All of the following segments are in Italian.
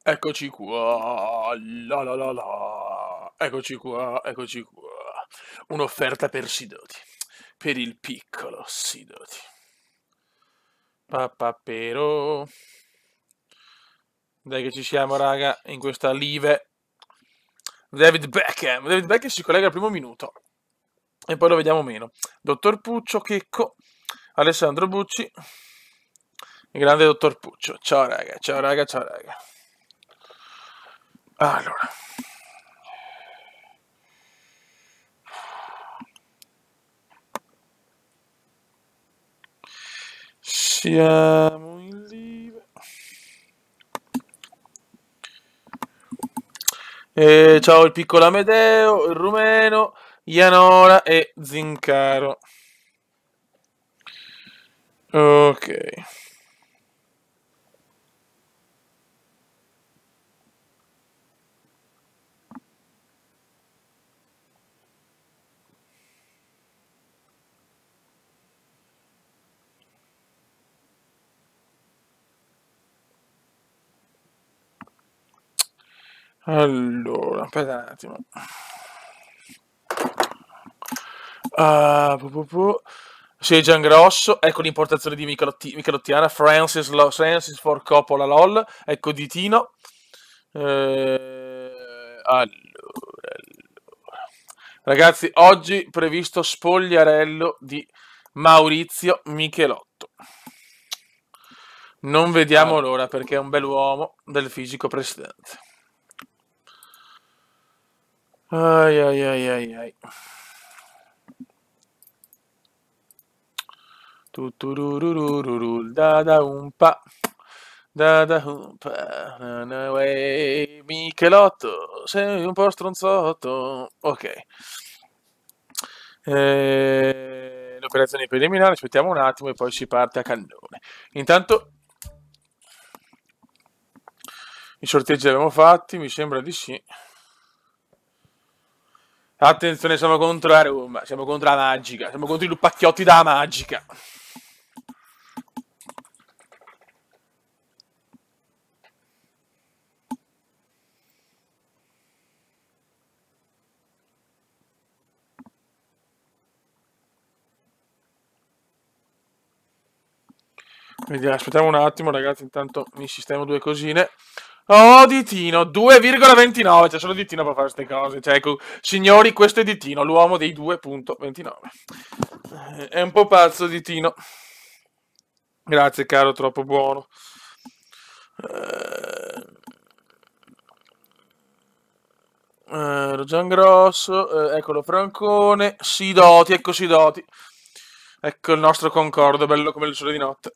Eccoci qua, la la la la. Eccoci qua. Un'offerta per Sidoti, per il piccolo Sidoti. Papapero. Dai che ci siamo, raga, in questa live. David Beckham si collega al primo minuto e poi lo vediamo meno. Dottor Puccio, Checco, Alessandro Bucci, il grande dottor Puccio. Ciao raga, ciao raga, ciao raga. Allora. Siamo in live. Ciao il piccolo Amedeo, il rumeno, Ianora e Zincaro. Ok. Allora, aspetta un attimo. Sì, Giangrosso, ecco l'importazione di Michelottiana, Francis Ford Coppola LOL, ecco di Tino. Allora. Ragazzi, oggi previsto spogliarello di Maurizio Michelotto. Non vediamo l'ora perché è un bell'uomo del fisico presidente. Ai ai ai ai ai. Tuturururururu, da umpa. Da umpa. Michelotto, sei un po' stronzotto. Ok. Le operazioni preliminari, aspettiamo un attimo e poi si parte a cannone. Intanto i sorteggi li abbiamo fatti, mi sembra di sì. Attenzione, siamo contro la Roma, siamo contro la Magica, siamo contro i lupacchiotti da Magica. Vediamo, aspettiamo un attimo, ragazzi, intanto mi sistemo due cosine. Oh, Ditino, 2,29, c'è solo Ditino per fare queste cose. Cioè, ecco, signori, questo è Ditino, l'uomo dei 2,29. È un po' pazzo Ditino. Grazie, caro, troppo buono. Giangrosso, eccolo Francone, Sidoti, ecco Sidoti. Ecco il nostro concordo, bello come il sole di notte.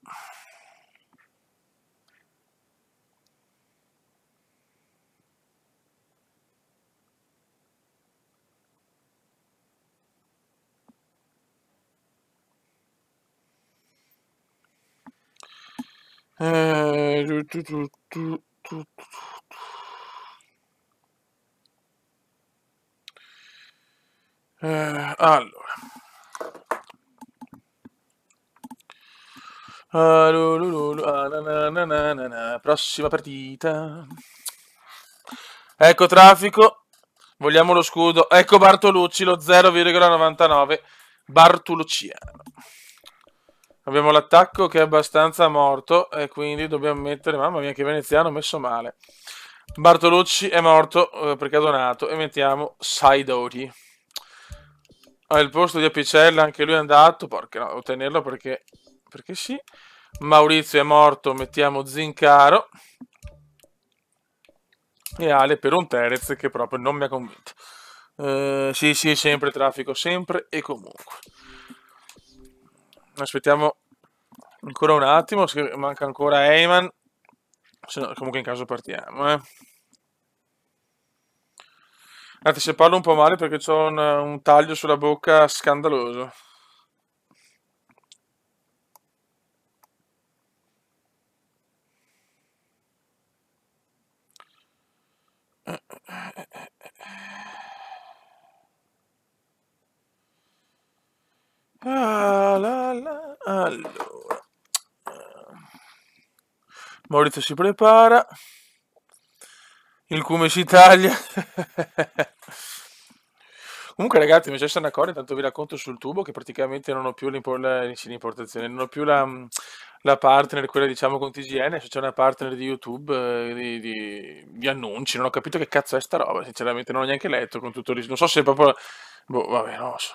Eh, tu, tu, tu, tu, tu, tu. Allora. Prossima partita. Ecco traffico. Vogliamo lo scudo. Ecco Bartolucci, lo 0,99. Bartolucciano. Abbiamo l'attacco che è abbastanza morto e quindi dobbiamo mettere... Mamma mia che veneziano messo male. Bartolucci è morto perché ha donato e mettiamo Saidoti. Al posto di Apicella anche lui è andato, porca no, devo tenerlo perché sì. Maurizio è morto, mettiamo Zincaro. E Ale per un Terez che proprio non mi ha convinto. Sì, sì, sempre traffico, sempre e comunque. Aspettiamo ancora un attimo, manca ancora Eyman. Se no, comunque in caso partiamo, Anzi, se parlo un po' male perché ho un taglio sulla bocca scandaloso. Allora. Maurizio si prepara. Il come si taglia. Comunque ragazzi, mi è successa una cosa, intanto vi racconto sul tubo che praticamente non ho più l'importazione, non ho più la partner, quella diciamo con TGN, adesso c'è una partner di YouTube, di annunci, non ho capito che cazzo è sta roba, sinceramente non ho neanche letto con tutto il non so se è proprio... Boh, vabbè, non lo so.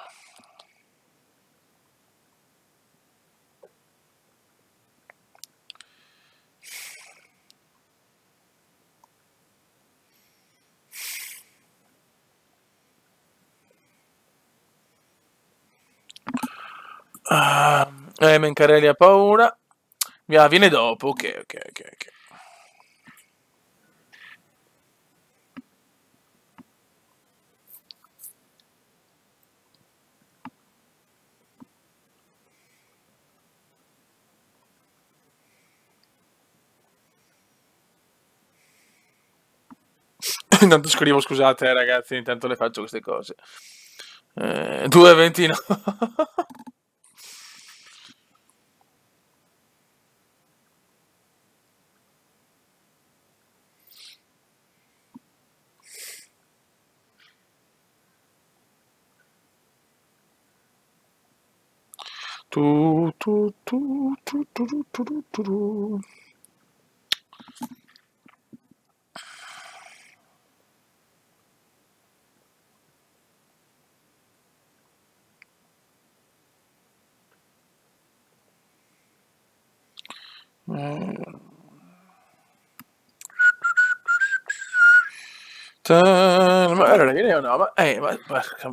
Ah, Mencarelli ha paura. Viene dopo, ok, ok, ok, ok. Intanto scrivo, scusate ragazzi, intanto le faccio queste cose. 2,29. Tu, tu, tu, tu, tu, tu, tu, tu, tu. Ma allora, io no,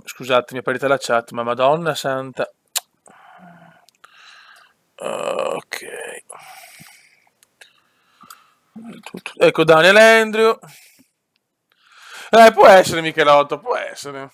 scusate, mi è apparita la chat, ma Madonna santa. Ok. Ecco Daniel Andrew. Può essere Michelotto, può essere.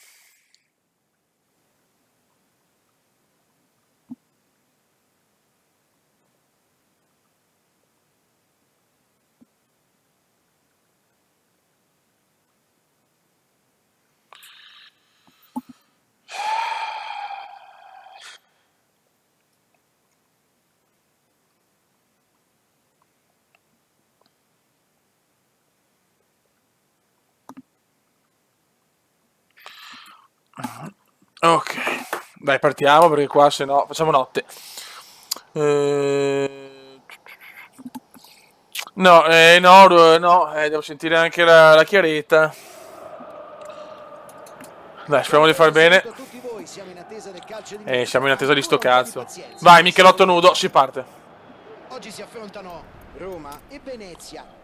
Ok, dai, partiamo perché qua se no facciamo notte. No, no, devo sentire anche la chiaretta. Dai, speriamo di far bene. Siamo in attesa di sto cazzo. Vai, Michelotto nudo, si parte. Oggi si affrontano Roma e Venezia.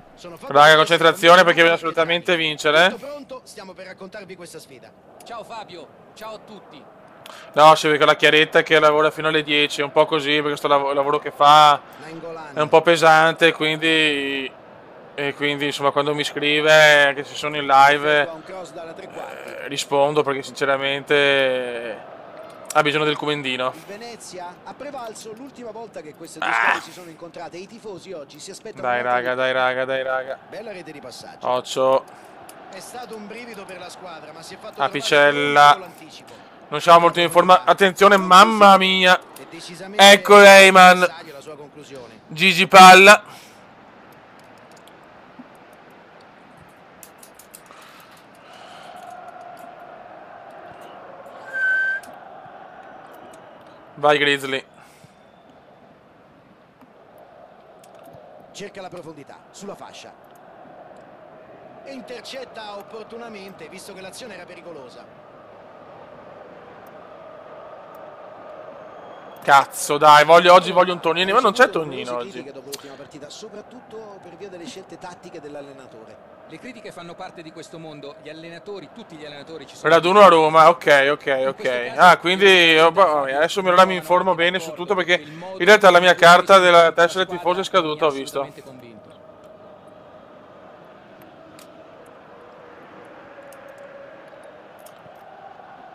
Raga, concentrazione perché bisogna assolutamente vincere. Tutto pronto, stiamo per raccontarvi questa sfida. Ciao Fabio, ciao a tutti. No, si vede con la chiaretta che lavora fino alle 10, è un po' così perché sto lavoro che fa è un po' pesante, quindi insomma quando mi scrive che ci sono in live rispondo perché sinceramente ha bisogno del comendino. Il Venezia ha prevalso l'ultima volta che queste due squadre si sono incontrate. I tifosi oggi si aspettano. Dai raga. Bella rete di passaggio. Occhio. È stato un brivido per la squadra, ma si è fatto Apicella. Non siamo molto in forma. Attenzione, mamma mia. Ecco Rayman. Gigi palla. Vai Grizzly. Cerca la profondità sulla fascia e intercetta opportunamente, visto che l'azione era pericolosa. Cazzo, dai, oggi voglio un Tonino, ma non c'è Tonino oggi. Dopo l'ultima partita, soprattutto per via delle scelte tattiche dell'allenatore. Le critiche fanno parte di questo mondo, gli allenatori, tutti gli allenatori ci sono. Raduno a Roma, ok. Ah, quindi adesso mi informo bene su tutto perché in realtà la mia carta della tessera tifosa è scaduta, ho visto.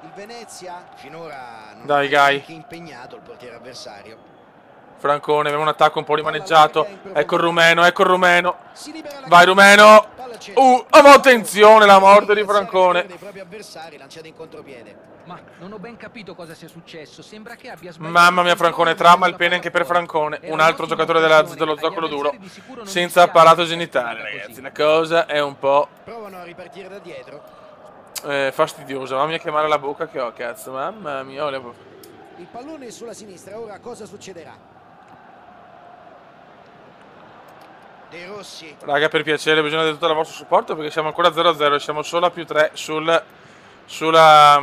Il Venezia finora non Dai, ha Gai. impegnato il portiere avversario. Francone, aveva un attacco un po' rimaneggiato. Ecco il rumeno. Vai rumeno. 100%. Attenzione, la morte di Francone. Dei propri avversari lanciati in contropiede. Ma non ho ben capito cosa sia successo. Sembra che abbia sbagliato. Mamma mia, Francone, trama il pene anche per Francone. Un altro giocatore dello zoccolo duro senza apparato genitale, ragazzi. La cosa è un po' Provano a ripartire da dietro. fastidiosa. Mamma mia che male la bocca che ho, cazzo. Mamma mia. Il pallone è sulla sinistra, ora cosa succederà? De Rossi. Raga, per piacere, bisogna di tutto il vostro supporto perché siamo ancora 0-0 e siamo solo a +3 sulla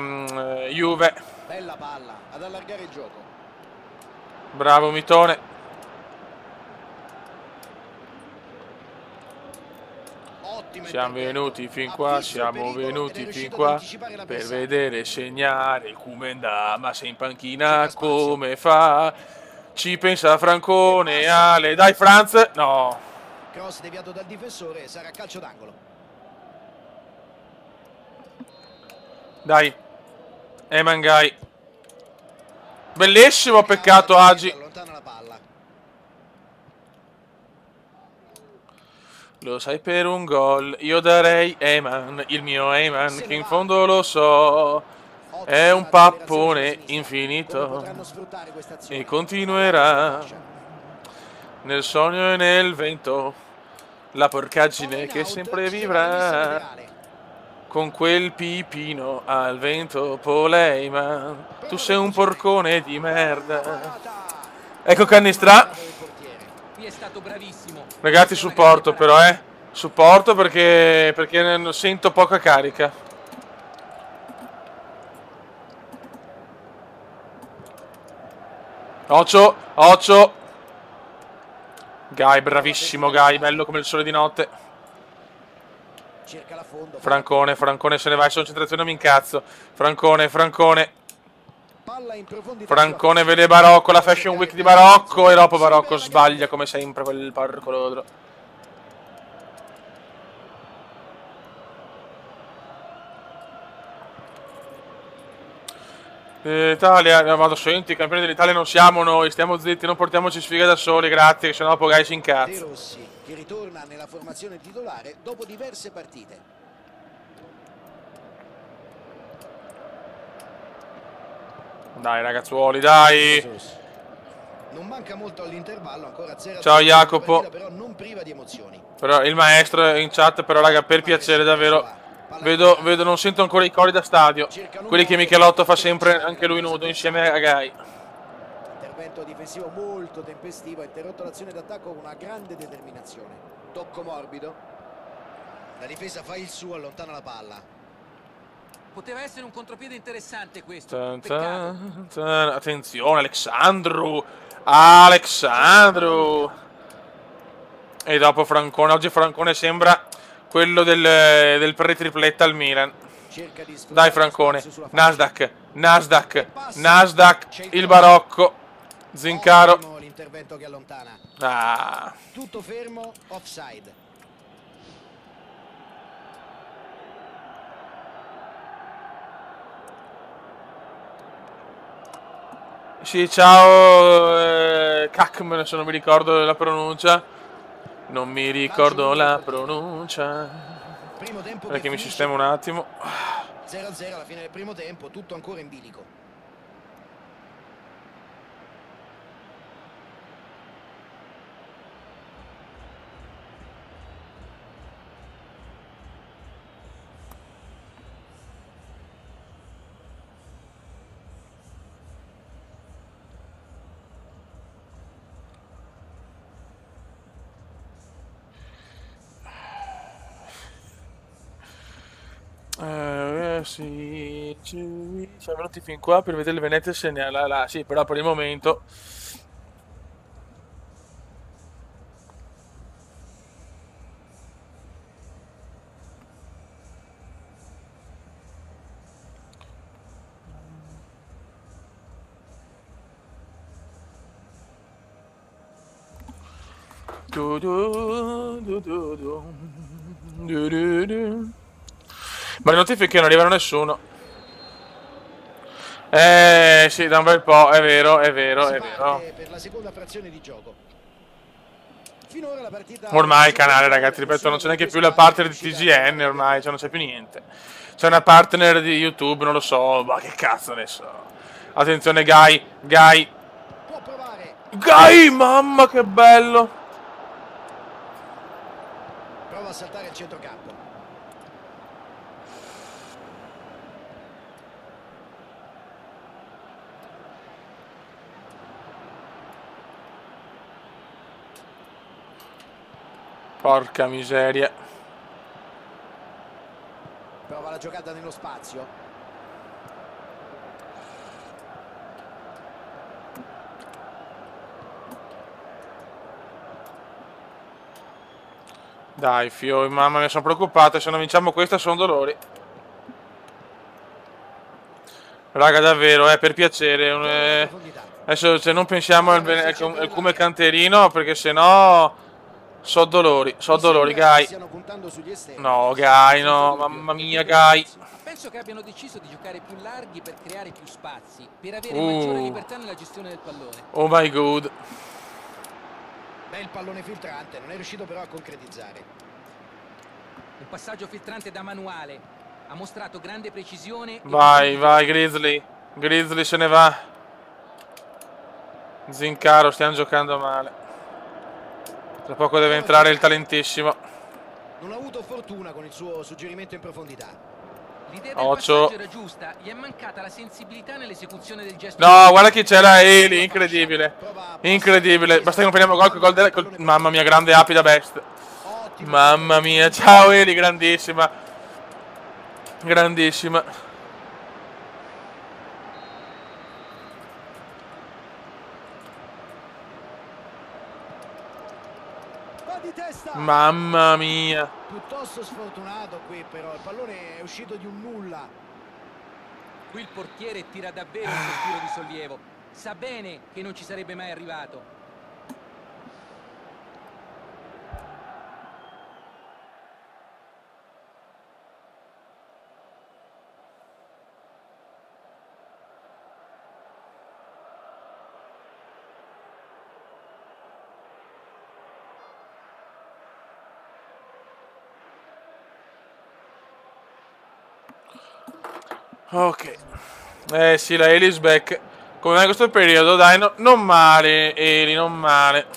Juve. Bella palla, ad allargare il gioco. Bravo Mitone. Siamo venuti fin qua, siamo venuti fin qua per vedere segnare Kumenda, ma se in panchina come fa? Ci pensa Francone, Ale, dai Franz, no. Cross deviato dal difensore, sarà calcio d'angolo. Dai, Emangai. Bellissimo, peccato Agi. Allontana la palla. Lo sai per un gol, io darei Eman, il mio Eman, che in fondo lo so, è un pappone infinito e continuerà nel sogno e nel vento, la porcaggine che sempre vivrà, con quel pipino al vento, Poleiman, tu sei un porcone di merda. Ecco Cannistra. Qui è stato bravissimo. Ragazzi, supporto però, supporto perché ne sento poca carica. Occhio. Gai, bravissimo Gai, bello come il sole di notte. Francone se ne va in concentrazione, mi incazzo. Francone. Francone vede Barocco, la Fashion Week di Barocco e dopo Barocco sbaglia come sempre quel porco lodro. Italia, vado, senti, campioni dell'Italia non siamo noi, stiamo zitti, non portiamoci sfiga da soli, grazie, che sennò dopo Gai si incazza. De Rossi, che ritorna nella formazione titolare dopo diverse partite. Dai ragazzuoli, dai. Non manca molto all'intervallo, ancora 0-0. Ciao Jacopo. Però non priva di emozioni. Però il maestro in chat, però raga, per piacere davvero. Vedo, non sento ancora i cori da stadio. Quelli che Michelotto fa sempre anche lui nudo insieme a Gai. Intervento difensivo molto tempestivo, ha interrotto l'azione d'attacco con una grande determinazione. Tocco morbido. La difesa fa il suo, allontana la palla. Poteva essere un contropiede interessante questo. Attenzione, Alexandru. E dopo Francone. Oggi Francone sembra quello del pre-tripletta al Milan. Dai Francone. Nasdaq. Il Barocco. Zincaro. L'intervento che allontana. Tutto fermo, offside. Sì, ciao Kakm, se non mi ricordo la pronuncia. Non mi ricordo la pronuncia. Perché mi sistemo un attimo. 0-0 alla fine del primo tempo, tutto ancora in bilico. Sì, siamo venuti fin qua per vedere il Venezia segnala. Sì, però per il momento ma le notifiche non arrivano a nessuno. Sì, da un bel po', è vero. Per la seconda frazione di gioco. finora la partita Ormai il canale, ragazzi, ripeto, non c'è neanche più la partner di TGN, ormai, cioè non c'è più niente. C'è una partner di YouTube, non lo so, ma che cazzo adesso. Attenzione, Guy, può provare, mamma che bello. prova a saltare il centrocampo. Porca miseria. Prova la giocata nello spazio. Dai, fio, mamma mia, sono preoccupato, se non vinciamo questa sono dolori. Raga, davvero, per piacere. Adesso se non pensiamo al come canterino, perché sennò so dolori, Guy. No, Guy, no, mamma mia, Guy. Ma penso che abbiano deciso di giocare più larghi per creare più spazi, per avere maggiore libertà nella gestione del pallone. Oh my god. Bel pallone filtrante, non è riuscito però a concretizzare. Un passaggio filtrante da manuale. Ha mostrato grande precisione. Vai, Grizzly. Grizzly se ne va. Zincaro, stiamo giocando male. Tra poco deve entrare il talentissimo. Non ha avuto fortuna con il suo suggerimento in profondità. L'idea del passaggio era giusta, gli è mancata la sensibilità nell'esecuzione del gesto. No, guarda chi c'era, Eli, incredibile. Incredibile. Basta che non prendiamo gol. Mamma mia, grande api da best. Mamma mia, ciao Eli, grandissima. Grandissima. Va di testa. Mamma mia. Piuttosto sfortunato qui però, il pallone è uscito di un nulla. Qui il portiere tira davvero un sospiro di sollievo. Sa bene che non ci sarebbe mai arrivato. Ok. Sì, la Eli is back. Come in questo periodo, dai, non male, Eli, non male.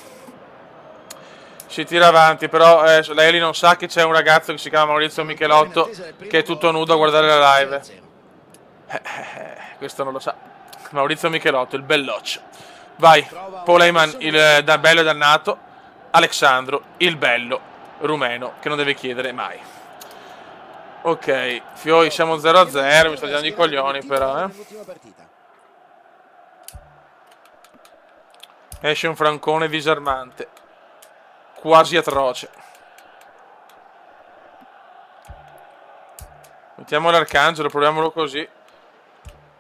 Si tira avanti, però la Eli non sa che c'è un ragazzo che si chiama Maurizio Michelotto che è tutto nudo a guardare la live. Questo non lo sa. Maurizio Michelotto, il belloccio. Vai, Paul Heyman, il bello e dannato. Alexandro, il bello rumeno, che non deve chiedere mai. Ok, Fioi, siamo 0-0, mi sto dando i coglioni però, Esce un francone disarmante. Quasi atroce. Mettiamo l'Arcangelo, proviamolo così.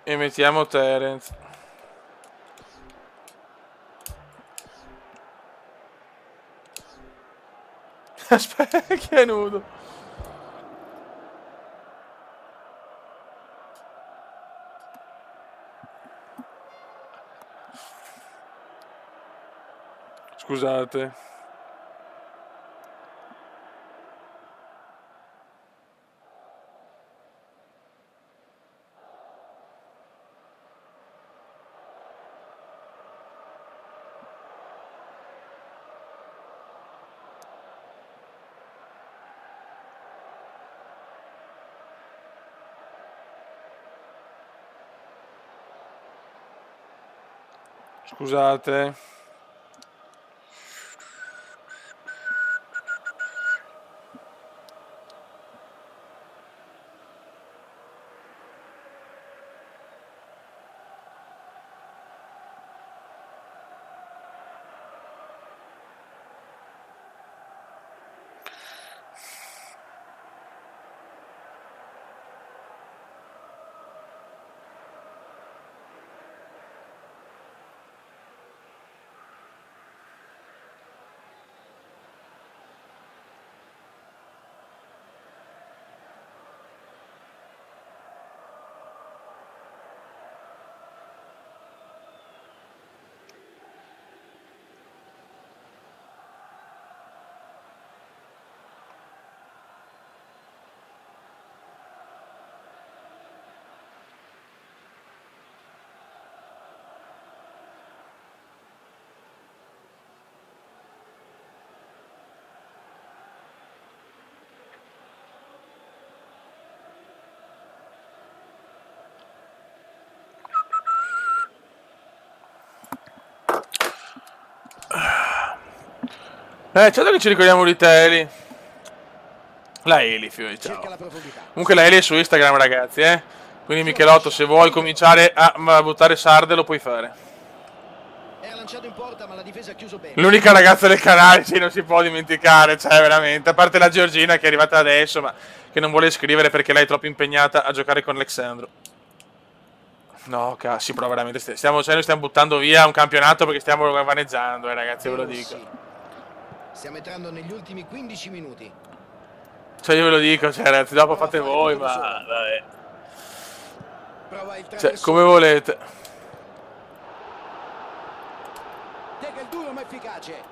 E mettiamo Terence. Aspetta, che è nudo. Scusate. Scusate. Certo che ci ricordiamo di Teli. La Eli, figlio, ciao. Cerca la profondità. Comunque la Eli è su Instagram, ragazzi, eh. Quindi Michelotto, se vuoi cominciare a buttare sarde, lo puoi fare. Era lanciato in porta, ma la difesa ha chiuso bene. L'unica ragazza del canale, sì, non si può dimenticare, cioè, veramente. A parte la Georgina che è arrivata adesso, ma che non vuole scrivere perché lei è troppo impegnata a giocare con Alexandro. No, sì, però veramente noi stiamo buttando via un campionato perché stiamo vaneggiando, ragazzi, ve lo dico. Stiamo entrando negli ultimi 15 minuti. Cioè, io ve lo dico, cioè, ragazzi, dopo fate voi, ma vabbè. Prova il Cioè, come volete. Tega il duro ma efficace.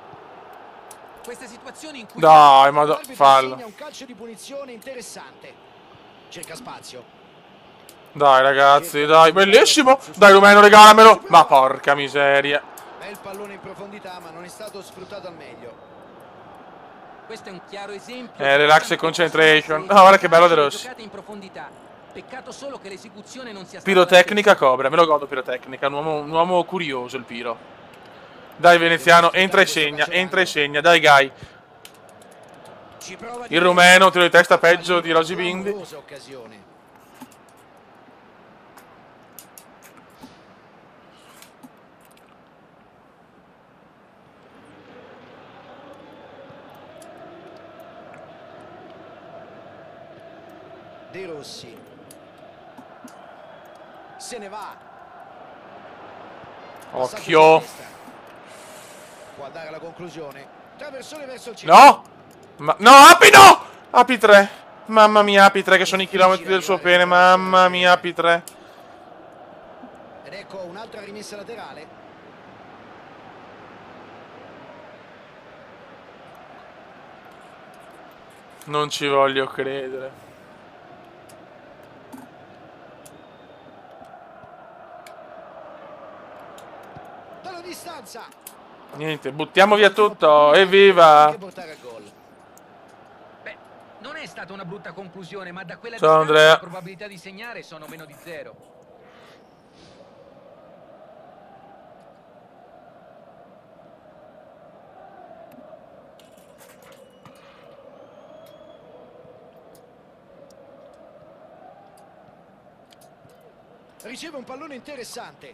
Queste situazioni in cui Dai, ma fallo. Un calcio di punizione interessante. Cerca spazio. Dai, ragazzi, dai, bellissimo. Dai, Rumeno, regalamelo. Ma porca miseria. Bel pallone in profondità, ma non è stato sfruttato al meglio. questo è un chiaro esempio. Relax e concentration. Oh, guarda che bello De Rossi. Giocate in profondità. Peccato solo che l'esecuzione non sia stata Pirotecnica Cobra, me lo godo pirotecnica, un uomo curioso il Piro. Dai Veneziano, entra e segna, dai Gai. Il rumeno, tiro di testa peggio di Rosy Bindi. De Rossi se ne va. Occhio. Può dare la conclusione. Traversone verso il centro. No! No, Api no! Api 3. Mamma mia, Api 3 che sono i chilometri del suo pene. Mamma mia, Api 3. Ed ecco un'altra rimessa laterale. Non ci voglio credere. Dalla distanza. Niente, buttiamo via tutto. Evviva! Beh, non è stata una brutta conclusione, ma da quella Ciao, distanza Andrea. le probabilità di segnare sono meno di 0. Riceve un pallone interessante.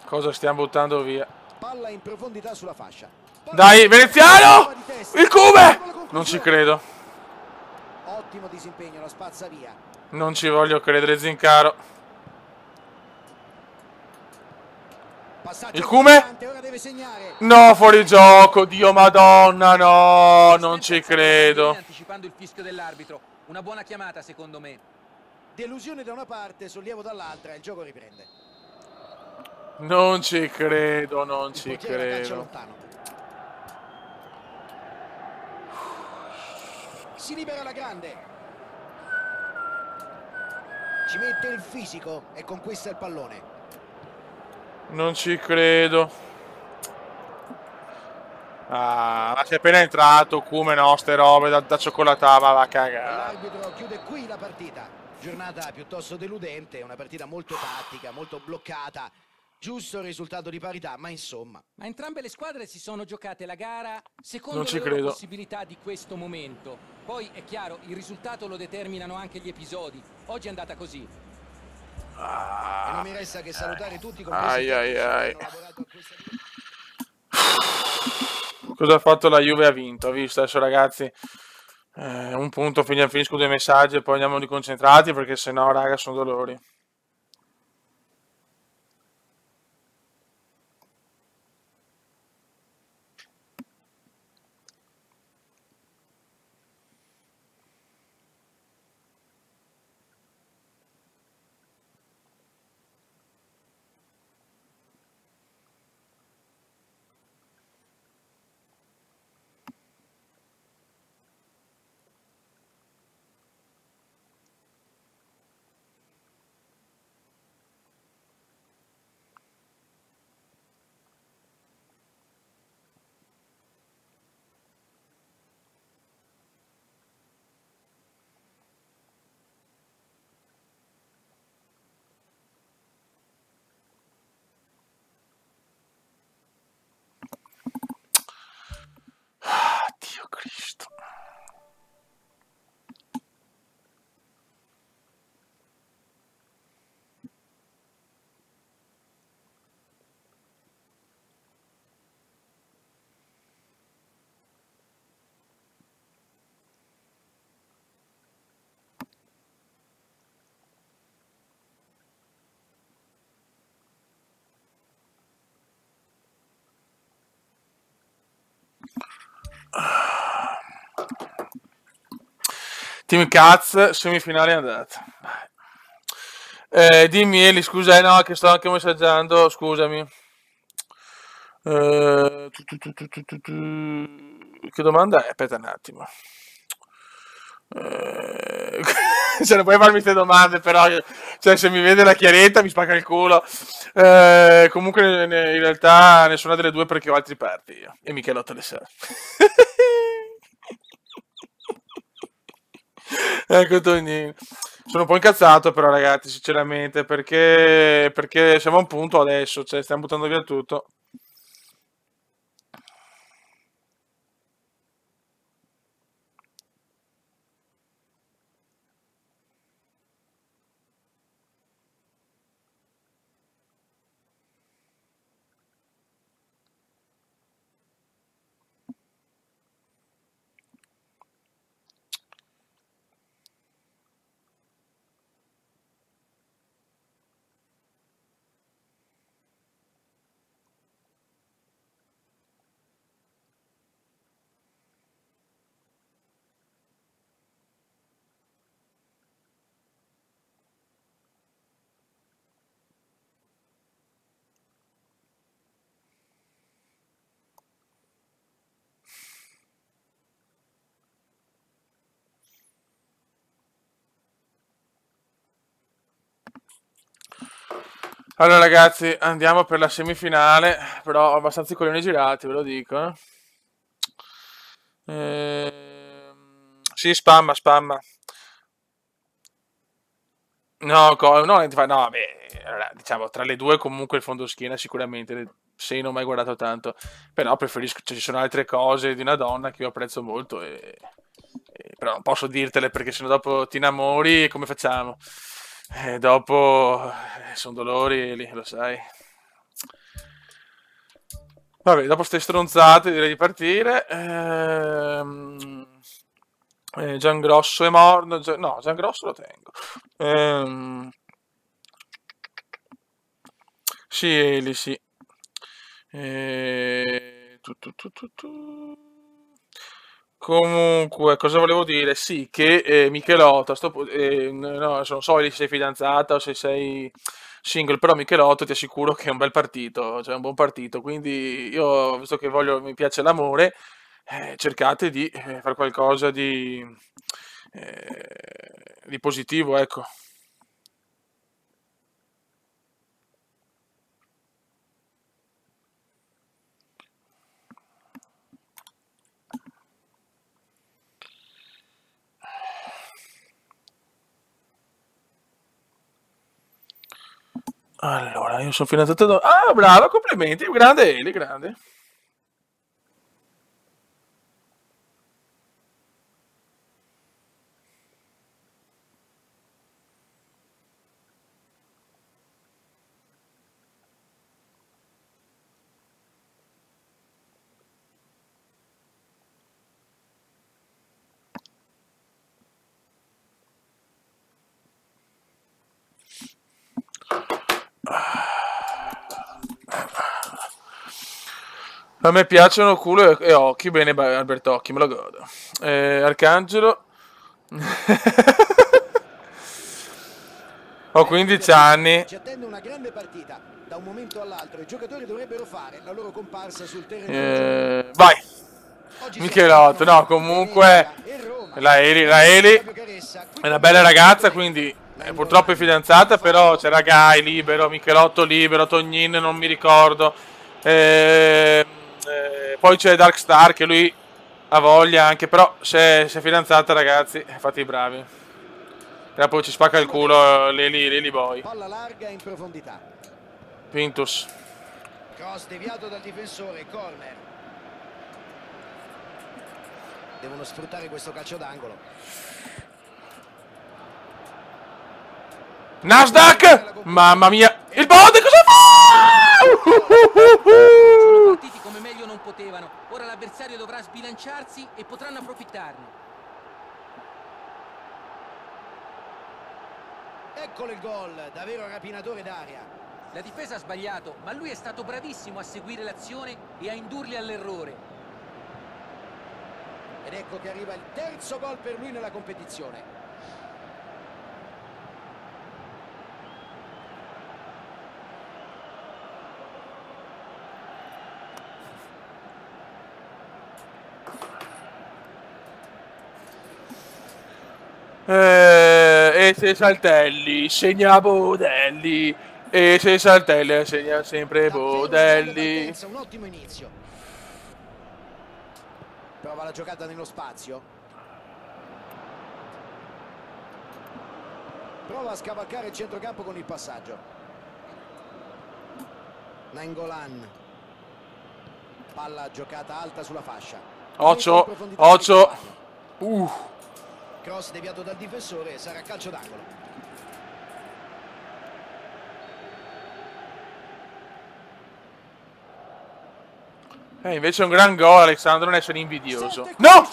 Cosa stiamo buttando via? Palla in profondità sulla fascia. Dai, Veneziano! Il Cume! Non ci credo. Ottimo disimpegno, la spazza via. Non ci voglio credere, Zincaro. Il Cume? No, fuori gioco, Dio madonna, no, non ci credo. Anticipando il fischio dell'arbitro, una buona chiamata secondo me. Delusione da una parte, sollievo dall'altra, il gioco riprende. Non ci credo, non ci credo. Si libera la grande. Ci mette il fisico e conquista il pallone. Non ci credo. Ma sei appena entrato, Cume, no, ste robe da cioccolatà, ma va a cagare. L'arbitro chiude qui la partita. Giornata piuttosto deludente, una partita molto tattica, molto bloccata. Giusto risultato di parità, ma insomma. Ma entrambe le squadre si sono giocate la gara secondo le loro possibilità di questo momento. Poi è chiaro, il risultato lo determinano anche gli episodi. Oggi è andata così. E non mi resta che salutare tutti ai. Cosa ha fatto la Juve? Ha vinto, ha visto adesso, ragazzi. Un punto, finisco due messaggi e poi andiamo riconcentrati perché sennò, raga, sono dolori. Team Caz, semifinale andata. Dimmi Eli, scusa, no, che sto anche messaggiando, scusami. Che domanda è? Aspetta un attimo. Cioè, non puoi farmi queste domande, però, cioè, se mi vede la chiaretta mi spacca il culo. Comunque, in realtà, nessuna delle due perché ho altri parti io. E Michelotto le sa. Ecco Tonino. Sono un po' incazzato però ragazzi, sinceramente, perché siamo a un punto adesso, cioè stiamo buttando via tutto. Allora ragazzi, andiamo per la semifinale, però ho abbastanza i coglioni girati, ve lo dico. Sì, spamma, spamma. No, no, vabbè, allora, diciamo, tra le due comunque il fondoschiena sicuramente, se non ho mai guardato tanto, però preferisco, cioè, ci sono altre cose di una donna che io apprezzo molto, però non posso dirtele perché sennò dopo ti innamori e come facciamo? Dopo sono dolori, lì, lo sai. Vabbè, dopo ste stronzate direi di partire. Giangrosso è morto. No, Giangrosso lo tengo. Sì, Eli, sì. Comunque, cosa volevo dire? Sì, che Michelotto, no, non so se sei fidanzata o se sei single, però Michelotto ti assicuro che è un bel partito, cioè un buon partito, quindi io, visto che mi piace l'amore, cercate di fare qualcosa di positivo, ecco. Allora, io sono fidanzato da... Ah, bravo, complimenti, grande Eli, grande. A me piacciono culo e occhi, bene Albertocchi, me lo godo. Arcangelo. Ho 15 anni. Ci attende una grande partita. Da un momento all'altro i giocatori dovrebbero fare la loro comparsa sul terreno. Vai. Michelotto, no, comunque la Eli è una bella ragazza, quindi purtroppo è fidanzata, però c'era Gai libero, Michelotto libero, Tognin non mi ricordo. Poi c'è Darkstar che lui ha voglia anche, però se è fidanzata ragazzi, fate i bravi. E poi ci spacca il culo Leli Boy. Palla larga in profondità. Pintus. Cross deviato dal difensore, corner. Devono sfruttare questo calcio d'angolo. Nasdaq! Mamma mia! Il Bode cosa fa? Sono partiti come meglio non potevano. Ora l'avversario dovrà sbilanciarsi e potranno approfittarne. Eccolo il gol, davvero rapinatore d'aria. La difesa ha sbagliato, ma lui è stato bravissimo a seguire l'azione e a indurli all'errore. Ed ecco che arriva il terzo gol per lui nella competizione. E se saltelli, segna Bodelli. E se saltelli, segna sempre Bodelli. Un ottimo inizio. Prova la giocata nello spazio. Prova a scavalcare il centrocampo con il passaggio. Nainggolan. Palla giocata alta sulla fascia. Occhio. Cross deviato dal difensore, sarà calcio d'angolo. Invece è un gran gol, Alessandro, non essere invidioso. No!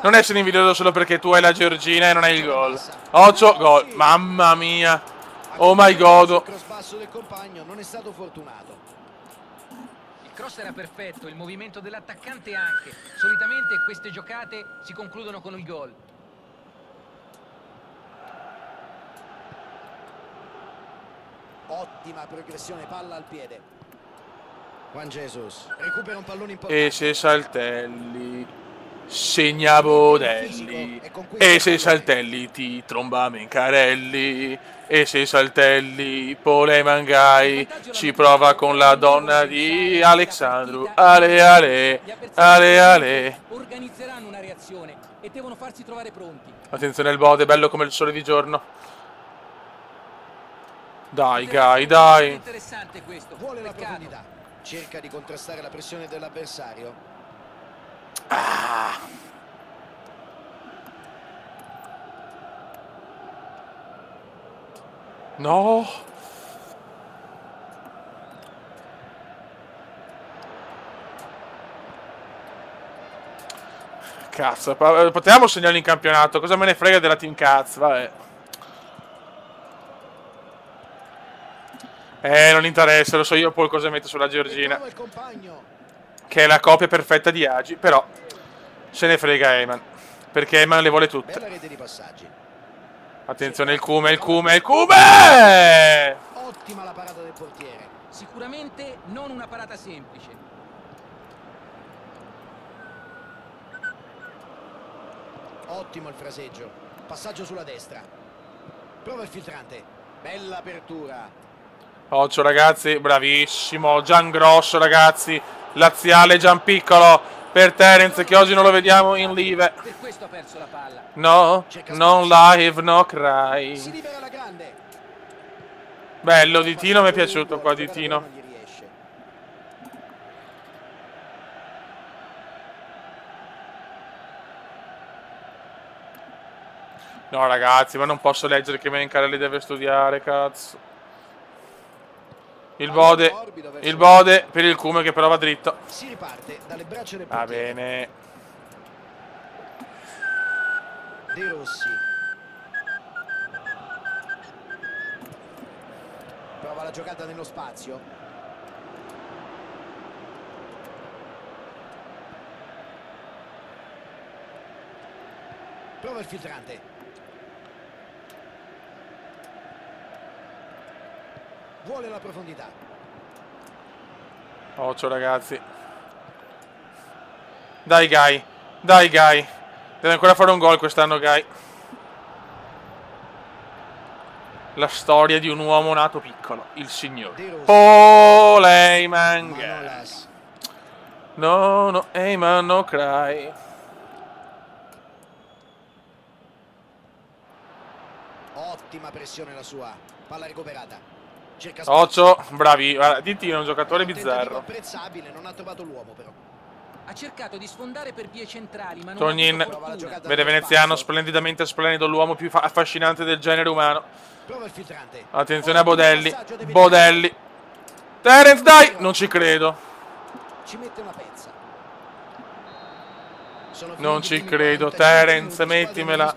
Non essere invidioso solo perché tu hai la Georgina e non hai il gol. Occhio, gol. Mamma mia. Oh my god. Il cross basso del compagno non è stato fortunato. Il cross era perfetto, il movimento dell'attaccante anche. Solitamente queste giocate si concludono con il gol. Ottima progressione, palla al piede. Juan Jesus recupera un pallone importante. E se saltelli, segna Bodelli. E se saltelli, ti tromba Mencarelli. E se saltelli, Pole Mangai ci prova con la donna di Alexandru. Ale. Organizzeranno una reazione e devono farsi trovare pronti. Attenzione al Bode, bello come il sole di giorno. Dai, dai. Interessante questo. Vuole la profondità. Cerca di contrastare la pressione dell'avversario. No. Cazzo, potevamo segnare in campionato. Cosa me ne frega della Team Cazzo, vabbè. Non interessa, lo so io poi cosa metto sulla Georgina. Che è la copia perfetta di Agi, però se ne frega Eyman. Perché Eyman le vuole tutte. Bella rete di passaggi. Attenzione il Cume. Ottima la parata del portiere. Sicuramente non una parata semplice. Ottimo il fraseggio. Passaggio sulla destra. Prova il filtrante. Bella apertura. Occhio ragazzi, bravissimo, Gian Grosso ragazzi, laziale Gian Piccolo per Terence che oggi non lo vediamo in live. Per questo ha perso la palla. No, non live, no cry. Si libera la grande. Bello, di Tino mi è piaciuto qua, di Tino. No ragazzi, ma non posso leggere che Mencarelli deve studiare, cazzo. Il Bode per il Cume che però va dritto. Si riparte dalle braccia del Va portiere. bene. De Rossi. Prova la giocata nello spazio. Prova il filtrante. Vuole la profondità. Occhio ragazzi. Dai Guy. Deve ancora fare un gol quest'anno Guy. La storia di un uomo nato piccolo, il signor Paul Heyman. No, Heyman, no cry. Ottima pressione la sua. Palla recuperata. Occhio, bravi. Guarda, Titino è un giocatore bizzarro. Apprezzabile, non ha trovato l'uomo però. Ha cercato di sfondare per vie centrali, ma non Tognin, ha avuto fortuna. vede veneziano, splendidamente splendido, l'uomo più affascinante del genere umano. Prova il filtrante. Attenzione a Bodelli. Terence, dai! Non ci credo. Ci mette una pezza. Non ci credo, Terence, mettimela.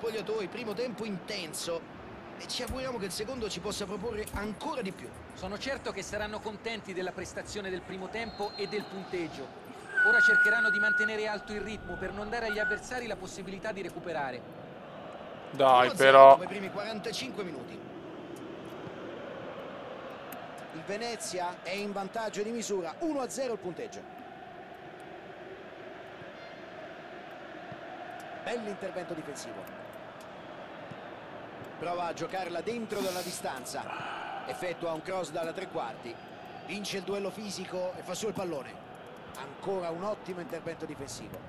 Primo tempo intenso. E ci auguriamo che il secondo ci possa proporre ancora di più. Sono certo che saranno contenti della prestazione del primo tempo e del punteggio. Ora cercheranno di mantenere alto il ritmo per non dare agli avversari la possibilità di recuperare. Dai, però. Dopo i primi 45 minuti. Il Venezia è in vantaggio di misura, 1-0 il punteggio. Bell'intervento difensivo. Prova a giocarla dentro dalla distanza. Effettua un cross dalla tre quarti. Vince il duello fisico e fa su il pallone. Ancora un ottimo intervento difensivo.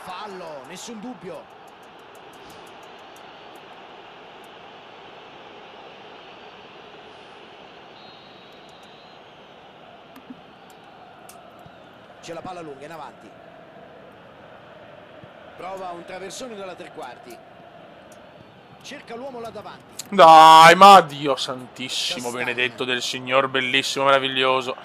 Fallo, nessun dubbio. C'è la palla lunga in avanti. Prova un traversone dalla tre quarti. Cerca l'uomo là davanti. Dai, ma Dio santissimo, benedetto del Signore, bellissimo, meraviglioso.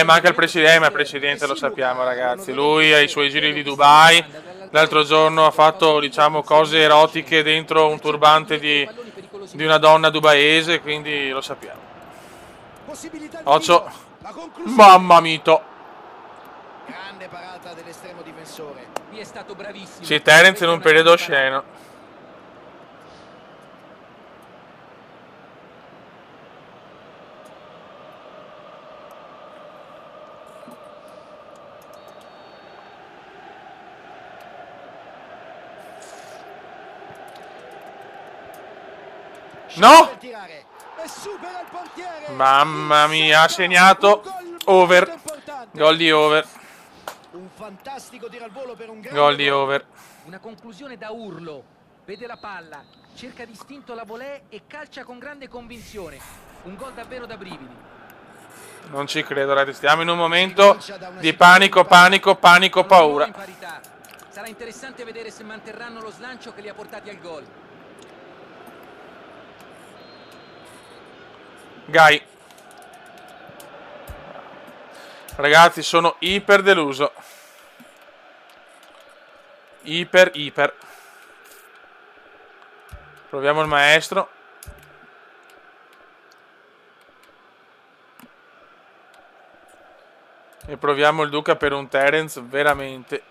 Manca il presidente, ma il presidente lo sappiamo, ragazzi. Lui ha i suoi giri di Dubai. L'altro giorno ha fatto, diciamo, cose erotiche dentro un turbante di una donna dubaese, quindi lo sappiamo. Occhio. Mamma mia. Grande parata dell'estremo difensore. Qui è stato bravissimo. Sì, Terence in un periodo osceno. No! Mamma mia, ha segnato over. Gol di over. Un fantastico tiro al volo per un grande gol di over. Una conclusione da urlo. Vede la palla, cerca distinto la volée e calcia con grande convinzione. Un gol davvero da brividi. Non ci credo, ragazzi. Stiamo in un momento di panico, panico, panico, paura. Sarà interessante vedere se manterranno lo slancio che li ha portati al gol. Gai. Ragazzi, sono iper deluso. Iper. Proviamo il maestro. E proviamo il Duca per un Terence veramente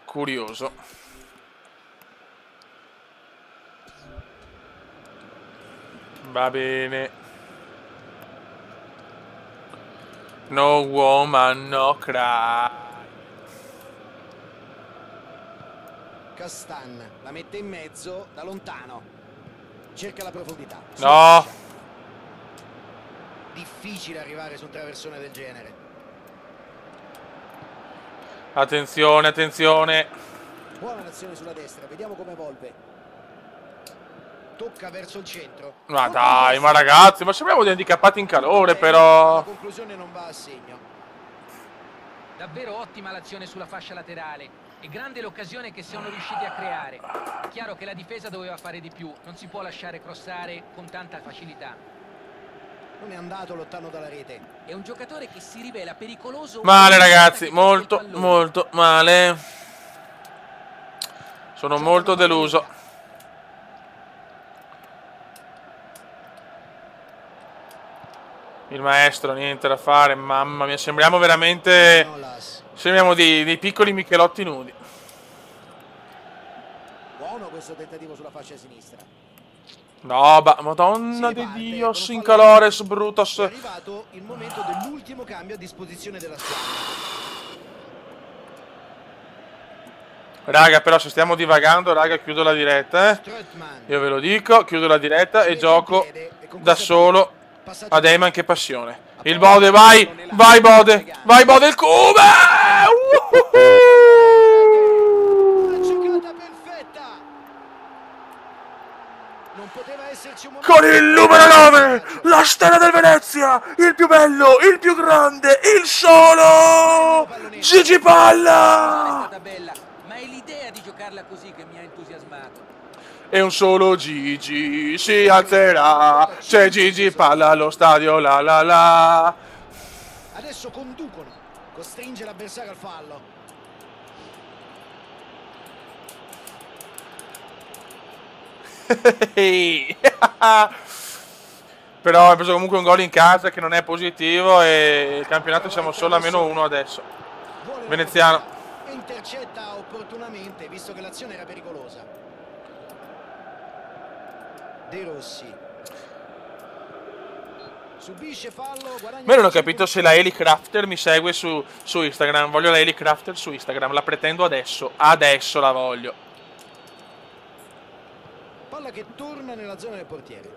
curioso. Va bene. No woman, no cry. Castan la mette in mezzo da lontano. Cerca la profondità. No. Difficile arrivare su un traversone del genere. Attenzione, attenzione. Buona azione sulla destra, vediamo come evolve. Tocca verso il centro. Ma dai, ma ragazzi, ma sembriamo degli handicappati in calore, però. La conclusione non va a segno. Davvero ottima l'azione sulla fascia laterale. E grande l'occasione che sono riusciti a creare. È chiaro che la difesa doveva fare di più. Non si può lasciare crossare con tanta facilità. Non è andato lontano dalla rete. È un giocatore che si rivela pericoloso. Male, ragazzi, molto, molto male. Sono molto deluso. Il maestro, niente da fare, mamma mia, sembriamo veramente... Sembriamo dei piccoli Michelotti nudi. Buono questo tentativo sulla fascia sinistra. No, madonna di Dio, in calores, brutos. È arrivato il momento dell'ultimo cambio a disposizione della squadra. Raga, però se stiamo divagando, raga, chiudo la diretta, Io ve lo dico, chiudo la diretta e gioco da solo ad Eman che passione. Il Bode, vai! Vai Bode! Vai Bode, il Cube! Una giocata perfetta! Non poteva esserci un momento... Con il numero 9, la stella del Venezia, il più bello, il più grande, il solo Gigi Palla! È stata bella, ma è l'idea di giocarla così che mi ha entusiasmato. E un solo Gigi si alzerà, c'è Gigi Palla allo stadio, la la la. Adesso conducono, costringe l'avversario al fallo. Però ha preso comunque un gol in casa che non è positivo e il campionato siamo solo a -1 adesso. Vuole la Veneziano. profondità e intercetta opportunamente, visto che l'azione era pericolosa. De Rossi subisce fallo, guadagna. Ma io non ho capito se la Eli Crafter mi segue su Instagram. Voglio la Eli Crafter su Instagram, la pretendo adesso. Adesso la voglio. Palla che torna nella zona del portiere.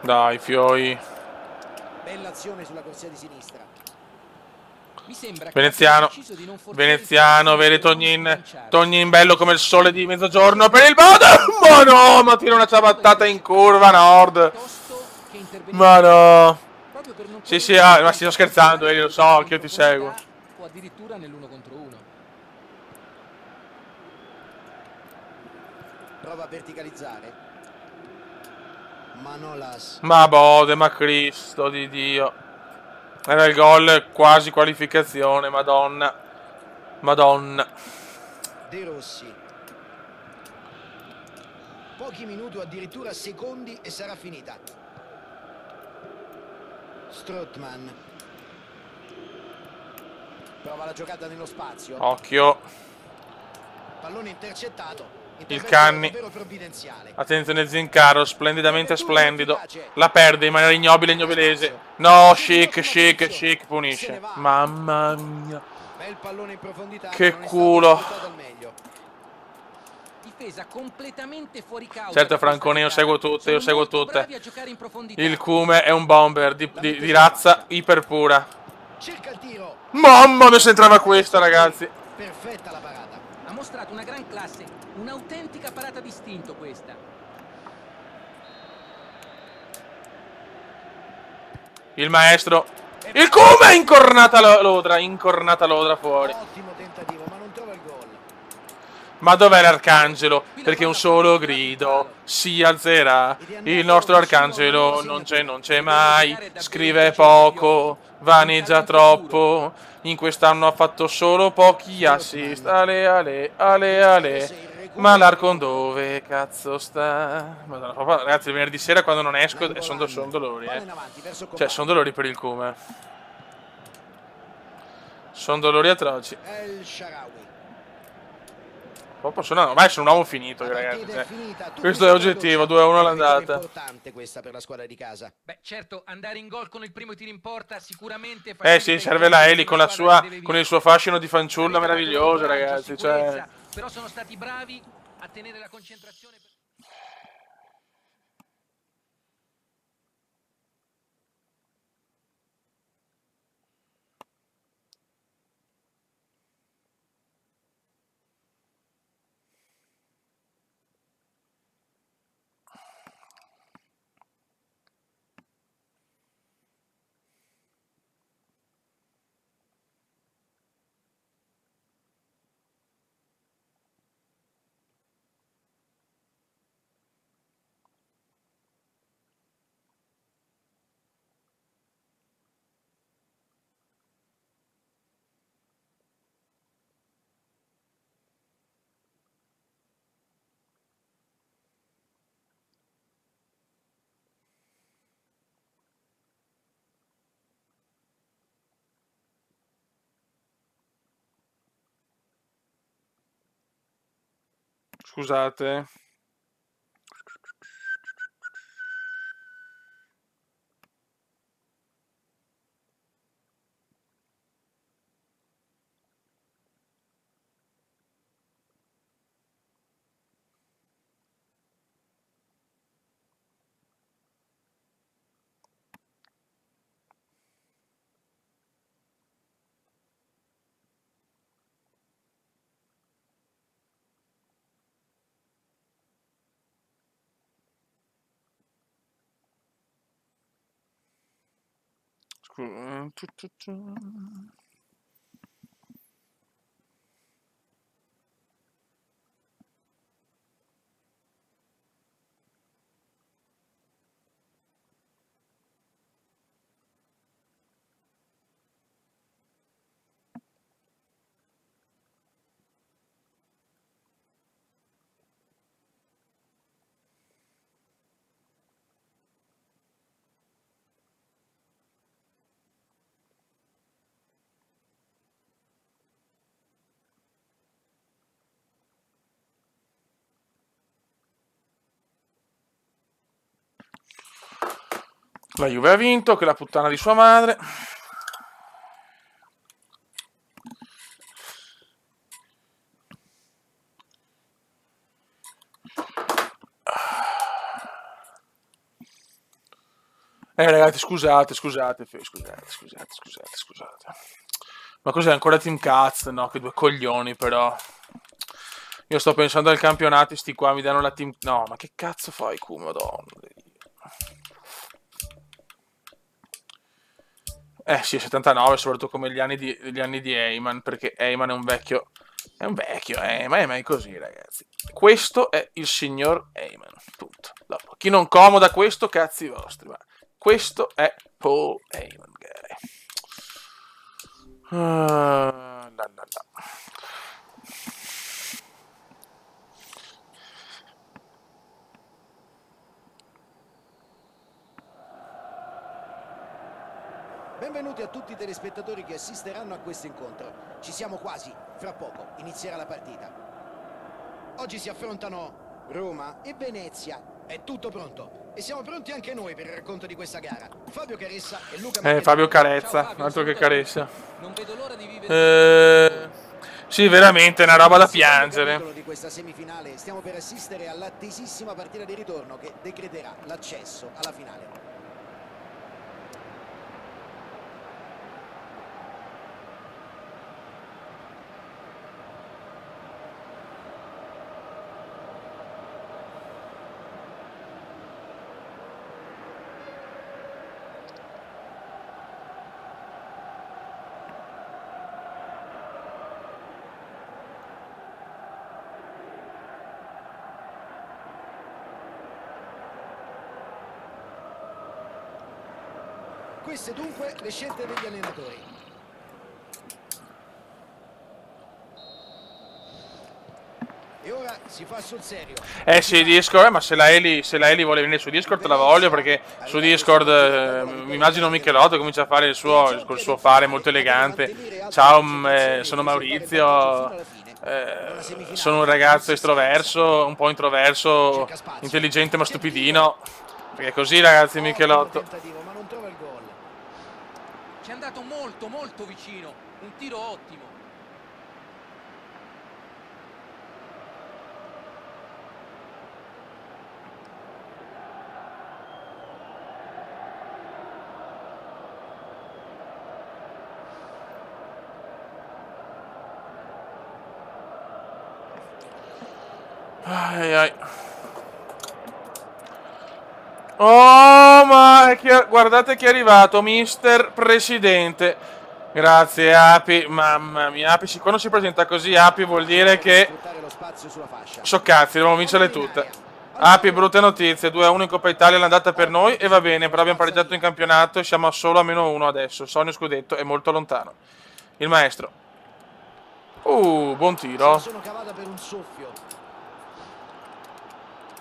Dai, Fioi. Bella azione sulla corsia di sinistra. Mi sembra che Veneziano. abbia deciso di non forzare Veneziano, il vede tempo e non Tognin. sganciarsi. Tognin bello come il sole di mezzogiorno per il Bodo. Ma no, ma tira una ciabattata in curva nord. Piuttosto che intervenire Ma no. proprio per non Sì, correre sì, il ma rischio sto di scherzando, essere lo so, in anch'io ti seguo. profondità o addirittura nell'1 contro 1. Prova a verticalizzare. Manolas. Ma Bode, ma Cristo di Dio. Era il gol quasi qualificazione, madonna. Madonna. De Rossi. Pochi minuti o addirittura secondi e sarà finita. Strootman. Prova la giocata nello spazio. Occhio. Pallone intercettato. Il Intervento Canni. davvero provvidenziale. Attenzione Zincaro, splendidamente splendido. La perde in maniera ignobile e ignobilese. No, chic, punisce. Mamma mia. Bel pallone in profondità. Che non è stato culo. sfruttato al meglio. Difesa completamente fuori causa. Certo da questa Francone, io giocata. seguo tutte, Sono io seguo molto tutte. bravi a giocare in profondità. Il Cume è un bomber di razza iper pura. Cerca il tiro. Mamma mia se entrava questa, ragazzi. Perfetta la parata. Ha mostrato una gran classe, un'autentica parata d'istinto questa. Il maestro. Il Cume incornata lodra fuori. Ottimo tentativo, ma non trova il gol. Ma dov'è l'arcangelo? Perché un solo grido si alzerà. Il nostro arcangelo non c'è mai. Scrive poco, vaneggia troppo. In quest'anno ha fatto solo pochi assist. Ale, ale, ale, ale. Ma l'Arcon dove cazzo sta? Madonna, proprio, ragazzi, il venerdì sera quando non esco sono dolori, Palla in avanti, verso il Cioè, compagno. sono dolori per il Cume. Sono dolori atroci. El Shaarawy. Poi ormai sono un uomo finito, La ragazzi. partita è finita. Tutti Questo è d'accordo, oggettivo, c'è 2-1 una all'andata. vittoria importante questa per la squadra di casa. Beh, certo, andare in gol con il primo tiro in porta sicuramente facilita Sì, i serve compiti la di Eli una squadra che deve con il vincere. suo fascino di fanciulla Avete dato meraviglioso, coraggio, ragazzi. Cioè, sicurezza, però sono stati bravi a tenere la concentrazione. scusate. La Juve ha vinto, che la puttana di sua madre. Ragazzi, scusate. Ma cos'è ancora Team Caz? No, che due coglioni, però. Io sto pensando al campionato, sti qua mi danno la Team... No, ma che cazzo fai, Q, madonna. Sì, 79, soprattutto come gli anni di Heyman, perché Heyman è un vecchio... ma è così, ragazzi. Questo è il signor Heyman, punto. Dopo, chi non comoda questo, cazzi vostri, ma... Questo è Paul Heyman, la. Benvenuti a tutti i telespettatori che assisteranno a questo incontro. Ci siamo quasi, fra poco inizierà la partita. Oggi si affrontano Roma e Venezia. È tutto pronto e siamo pronti anche noi per il racconto di questa gara. Fabio Caressa e Luca Marchetti. Fabio Carezza, altro che Caressa. Sì, veramente, è una roba da piangere. Di questa semifinale stiamo per assistere all'attesissima partita di ritorno che decreterà l'accesso alla finale. Queste dunque le scelte degli allenatori. E ora si fa sul serio. Sì, Discord, ma se la Eli vuole venire su Discord la voglio, perché su Discord mi immagino Michelotto comincia a fare il suo fare molto elegante. Ciao, sono Maurizio, sono un ragazzo estroverso, un po' introverso, intelligente ma stupidino. Perché è così, ragazzi, Michelotto. Ci è andato molto molto vicino, un tiro ottimo. Ai ai. Oh, ma guardate chi è arrivato, Mister Presidente. Grazie, Api. Mamma mia, Api, quando si presenta così, Api vuol dire che... So cazzi, dobbiamo vincerle tutte. Api, brutte notizie, 2-1 in Coppa Italia, l'andata per noi e va bene, però abbiamo pareggiato in campionato e siamo solo a -1 adesso. Il sogno scudetto è molto lontano. Il maestro. Buon tiro. Sono cavata per un soffio.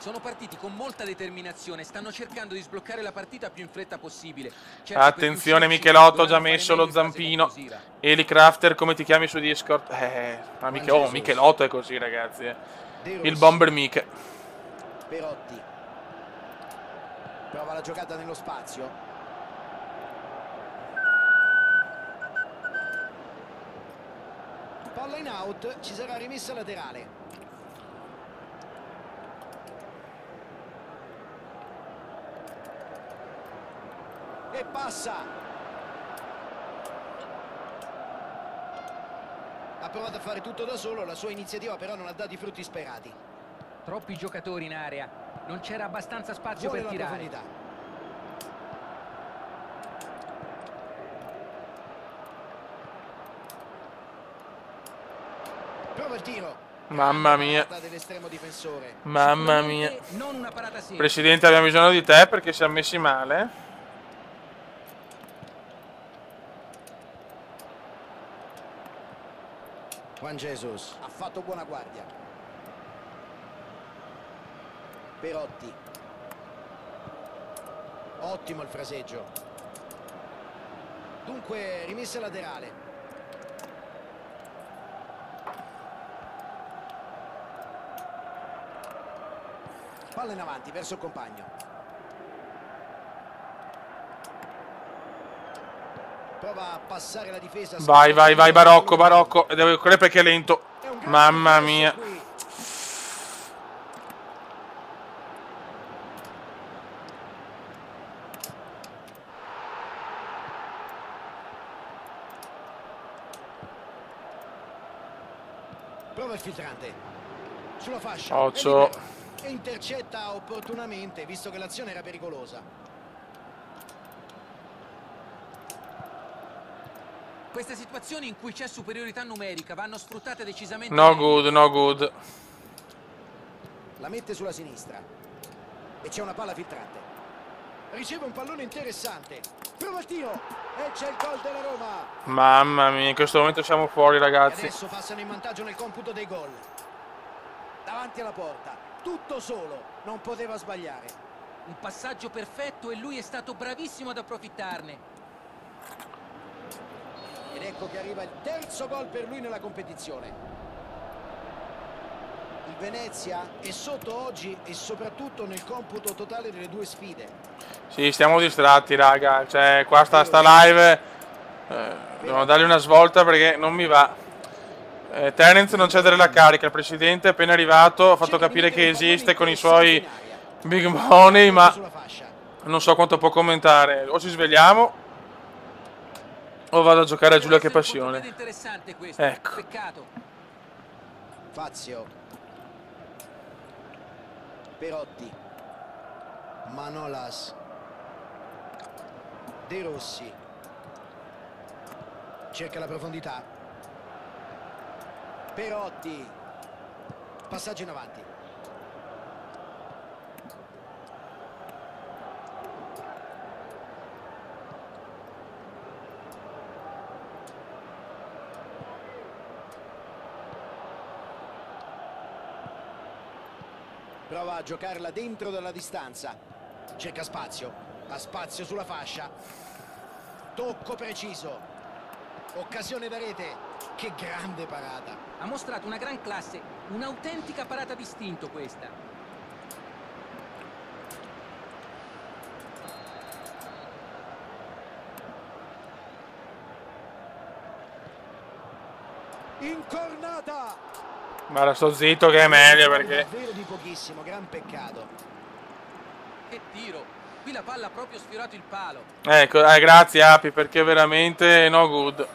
Sono partiti con molta determinazione, stanno cercando di sbloccare la partita più in fretta possibile. Certo, attenzione, Michelotto, ho già messo lo zampino. Eli Crafter, come ti chiami su Discord? Ma Michelotto è così, ragazzi. Il bomber Miche. Perotti. Prova la giocata nello spazio. Palla in out, ci sarà rimessa laterale. E passa. Ha provato a fare tutto da solo, la sua iniziativa però non ha dato i frutti sperati. Troppi giocatori in area, non c'era abbastanza spazio per tirare. Prova il tiro. Mamma mia. Mamma mia. Presidente, abbiamo bisogno di te perché siamo messi male. Juan Jesus ha fatto buona guardia. Perotti. Ottimo il fraseggio. Dunque rimessa laterale. Palla in avanti verso il compagno. Prova a passare la difesa. Vai, vai, vai, Barocco, Barocco. E devo correre perché è lento. Mamma mia. Prova il filtrante. Sulla fascia. Occhio. E intercetta opportunamente, visto che l'azione era pericolosa. Queste situazioni in cui c'è superiorità numerica vanno sfruttate decisamente No meglio. good, no good. La mette sulla sinistra. E c'è una palla filtrante. Riceve un pallone interessante. Prova il tiro. E c'è il gol della Roma. Mamma mia, in questo momento siamo fuori, ragazzi. E adesso passano in vantaggio nel computo dei gol. Davanti alla porta. Tutto solo. Non poteva sbagliare. Un passaggio perfetto e lui è stato bravissimo ad approfittarne. Ed ecco che arriva il terzo gol per lui nella competizione. Il Venezia è sotto oggi e soprattutto nel computo totale delle due sfide. Sì, stiamo distratti, raga. Cioè, qua sta live. Devo dargli una svolta perché non mi va. Terence non cede la carica. Il presidente è appena arrivato. Ha fatto capire che esiste con i suoi big money, ma non so quanto può commentare. O ci svegliamo o vado a giocare a Giulia che passione. Interessante questo. Ecco. Peccato. Fazio. Perotti. Manolas. De Rossi. Cerca la profondità. Perotti. Passaggio in avanti. Prova a giocarla dentro dalla distanza. Cerca spazio. Ha spazio sulla fascia. Tocco preciso. Occasione da rete. Che grande parata. Ha mostrato una gran classe, un'autentica parata d'istinto questa. Incornata. Ma sto zitto che è meglio perché... Davvero di pochissimo, gran peccato. Che tiro! Qui la palla ha proprio sfiorato il palo. Ecco, grazie Api, perché veramente no good.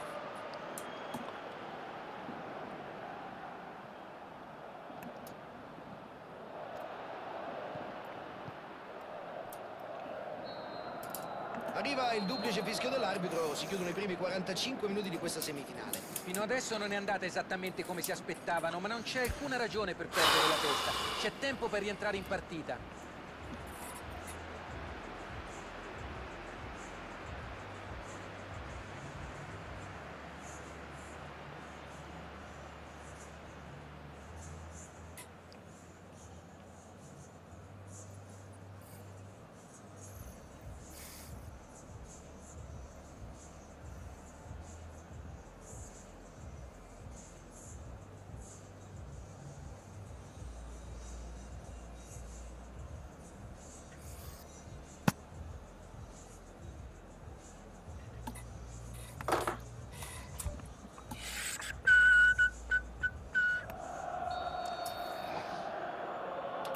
Arriva il duplice fischio dell'arbitro, si chiudono i primi 45 minuti di questa semifinale. Fino adesso non è andata esattamente come si aspettavano, ma non c'è alcuna ragione per perdere la testa. C'è tempo per rientrare in partita.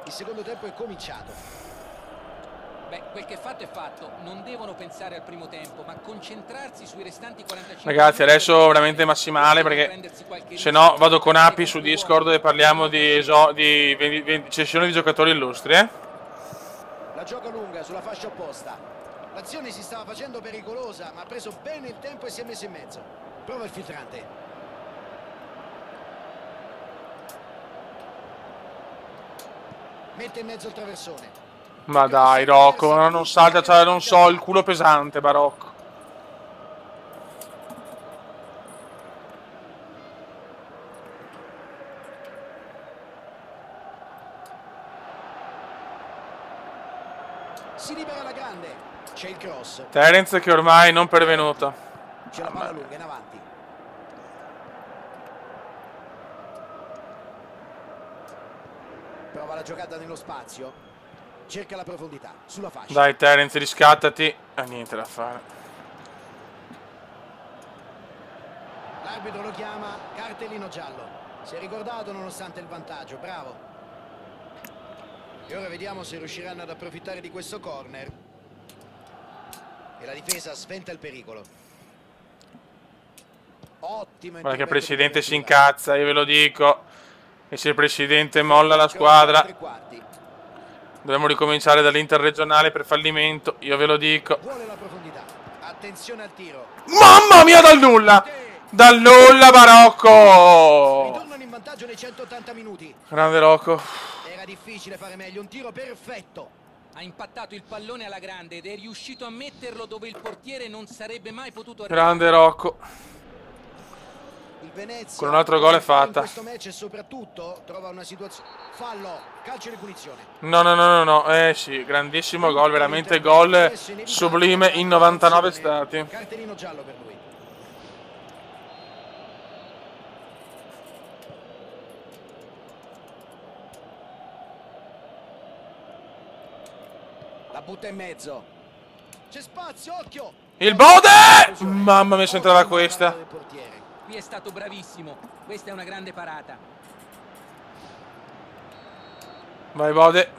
Il secondo tempo è cominciato. Beh, quel che è fatto è fatto. Non devono pensare al primo tempo, ma concentrarsi sui restanti 45 Ragazzi, adesso veramente massimale perché se no vado con Api su Discord e parliamo di cessione di giocatori illustri, La gioca lunga sulla fascia opposta. L'azione si stava facendo pericolosa, ma ha preso bene il tempo e si è messo in mezzo. Prova il filtrante. Mette in mezzo il traversone. Ma dai, Rocco, non salta, cioè, non so, il culo pesante, Barocco. Si libera la grande. C'è il cross. Terence che ormai non pervenuta. C'è la palla lunga in avanti. Prova la giocata nello spazio. Cerca la profondità sulla fascia. Dai, Terence, riscattati. Niente da fare. L'arbitro lo chiama cartellino giallo. Si è ricordato nonostante il vantaggio, bravo. E ora vediamo se riusciranno ad approfittare di questo corner. E la difesa sventa il pericolo. Ottimo. Guarda che il presidente si incazza, io ve lo dico. E se il presidente molla la squadra, dobbiamo ricominciare dall'interregionale per fallimento, io ve lo dico. Vuole la profondità. Attenzione al tiro. Mamma mia, dal nulla! Dal nulla, Barocco! Ritornano in vantaggio nei 180 minuti. Grande Rocco. Era difficile fare meglio, un tiro perfetto. Ha impattato il pallone alla grande ed è riuscito a metterlo dove il portiere non sarebbe mai potuto arrivare. Grande Rocco. Il Venezia Con un altro gol è fatta. in questo match e soprattutto trova una situazione. Fallo, calcio di punizione. No. Sì, grandissimo gol, veramente gol sublime in 99 stati. Cartellino giallo per lui. La butta in mezzo. C'è spazio, occhio. Il Bode! Mamma mia, se entrava questa. Qui è stato bravissimo. Questa è una grande parata. Vai Bode.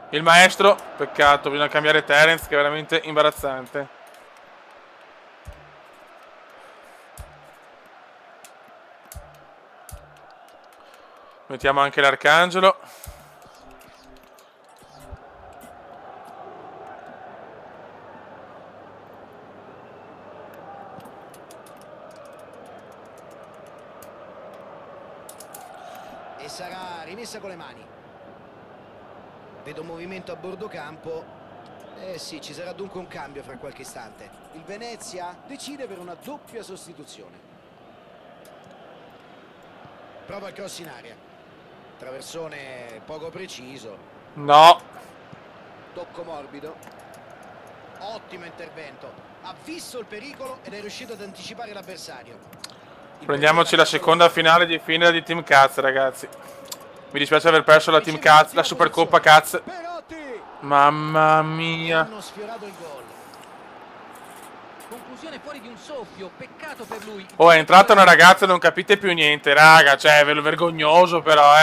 Il maestro. Peccato, bisogna cambiare Terence, che è veramente imbarazzante. Mettiamo anche l'Arcangelo. E sarà rimessa con le mani. Vedo un movimento a bordo campo. Eh sì, ci sarà dunque un cambio fra qualche istante. Il Venezia decide per una doppia sostituzione. Prova il cross in aria. Traversone poco preciso. No. Tocco morbido. Ottimo intervento. Ha visto il pericolo ed è riuscito ad anticipare l'avversario. Prendiamoci la seconda finale di fine di Team Caz, ragazzi. Mi dispiace aver perso la Team Caz, la Supercoppa Caz. Mamma mia. Hanno sfiorato il gol. Conclusione fuori di un soffio, peccato per lui. Oh, è entrata una ragazza e non capite più niente, raga. Cioè, vergognoso però,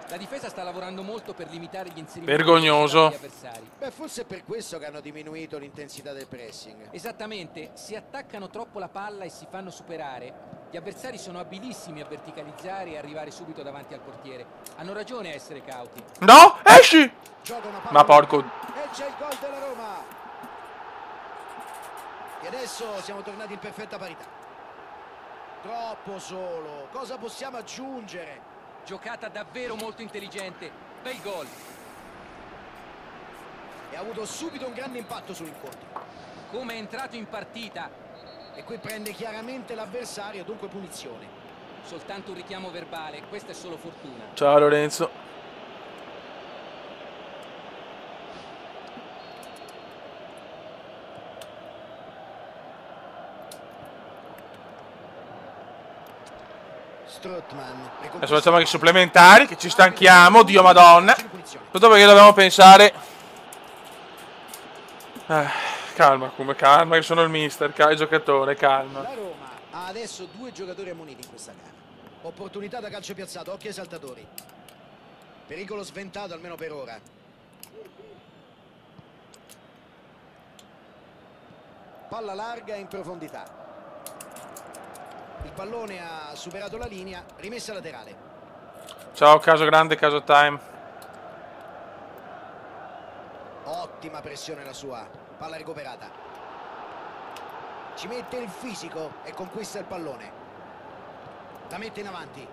La difesa sta lavorando molto per limitare gli inserimenti vergognoso. degli avversari. Beh, forse è per questo che hanno diminuito l'intensità del pressing. Esattamente, se attaccano troppo la palla e si fanno superare, gli avversari sono abilissimi a verticalizzare e arrivare subito davanti al portiere. Hanno ragione a essere cauti. No, esci! Gioca una palla. Ma porco. E c'è il gol della Roma. E adesso siamo tornati in perfetta parità. Troppo solo. Cosa possiamo aggiungere? Giocata davvero molto intelligente. Bel gol. E ha avuto subito un grande impatto sull'incontro. Come è entrato in partita. E qui prende chiaramente l'avversario, dunque punizione. Soltanto un richiamo verbale, questa è solo fortuna. Ciao Lorenzo. Adesso facciamo anche i supplementari, che ci stanchiamo, Dio madonna. Tutto perché dobbiamo pensare. Calma, calma, che sono il mister, il giocatore, calma. La Roma ha adesso 2 giocatori ammoniti in questa gara. Opportunità da calcio piazzato, occhio ai saltatori. Pericolo sventato almeno per ora. Palla larga in profondità. Il pallone ha superato la linea, rimessa laterale. Ciao, caso grande, caso time. Ottima pressione la sua, palla recuperata. Ci mette il fisico e conquista il pallone. La mette in avanti.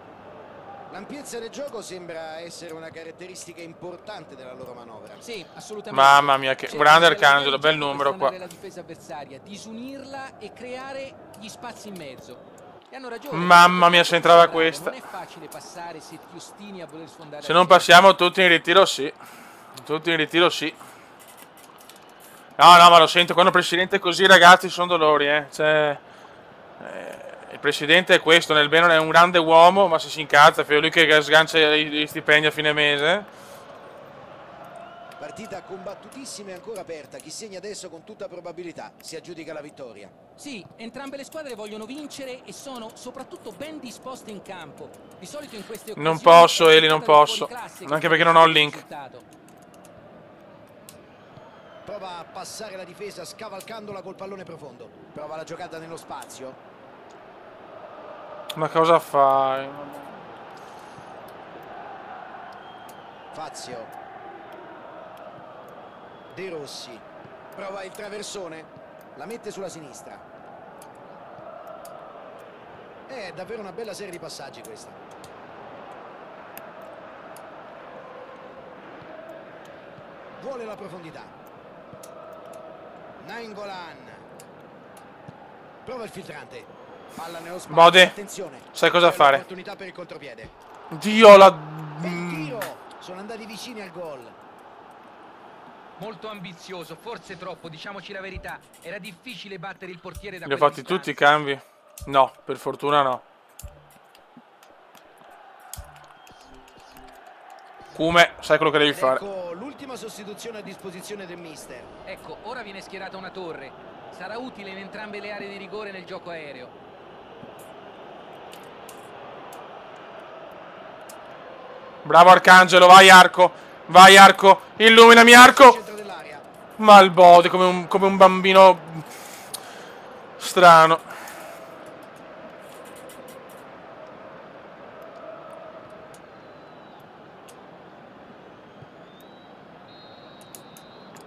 L'ampiezza del gioco sembra essere una caratteristica importante della loro manovra. Sì, assolutamente. Mamma mia, che grande Arcangelo, bel numero qua. La difesa avversaria, disunirla e creare gli spazi in mezzo. E hanno ragione. Mamma mia, se entrava questa. Non è facile passare se ti ostini a voler sfondare. Se non passiamo tutti in ritiro, sì. Tutti in ritiro, sì. No, ma lo sento, quando il presidente è così, ragazzi, sono dolori, Cioè, il presidente è questo, nel bene è un grande uomo, ma se si incazza, è lui che sgancia gli stipendi a fine mese. Partita combattutissima e ancora aperta. Chi segna adesso con tutta probabilità si aggiudica la vittoria. Sì, entrambe le squadre vogliono vincere e sono soprattutto ben disposte in campo. Di solito in queste occasioni Non posso, è Eli, non il fuori posso. classe che Anche perché non ho il link. risultato. Prova a passare la difesa scavalcandola col pallone profondo. Prova la giocata nello spazio. Ma cosa fai? Fazio. De Rossi. Prova il traversone. La mette sulla sinistra. È davvero una bella serie di passaggi questa. Vuole la profondità. Nainggolan. Prova il filtrante. Palla nello spazio. Bode, attenzione. sai cosa fare? Opportunità per il contropiede. Dio la... E il tiro. Sono andati vicini al gol. Molto ambizioso, forse troppo, diciamoci la verità. Era difficile battere il portiere da Li ho quella fatti distanza. tutti i cambi? No, per fortuna no. Come, sai quello che devi fare. Ecco l'ultima sostituzione a disposizione del mister. Ecco, ora viene schierata una torre. Sarà utile in entrambe le aree di rigore nel gioco aereo. Bravo Arcangelo, vai Arco. Vai Arco, illuminami Arco. Centro dell'area. Ma il Bode come un bambino strano.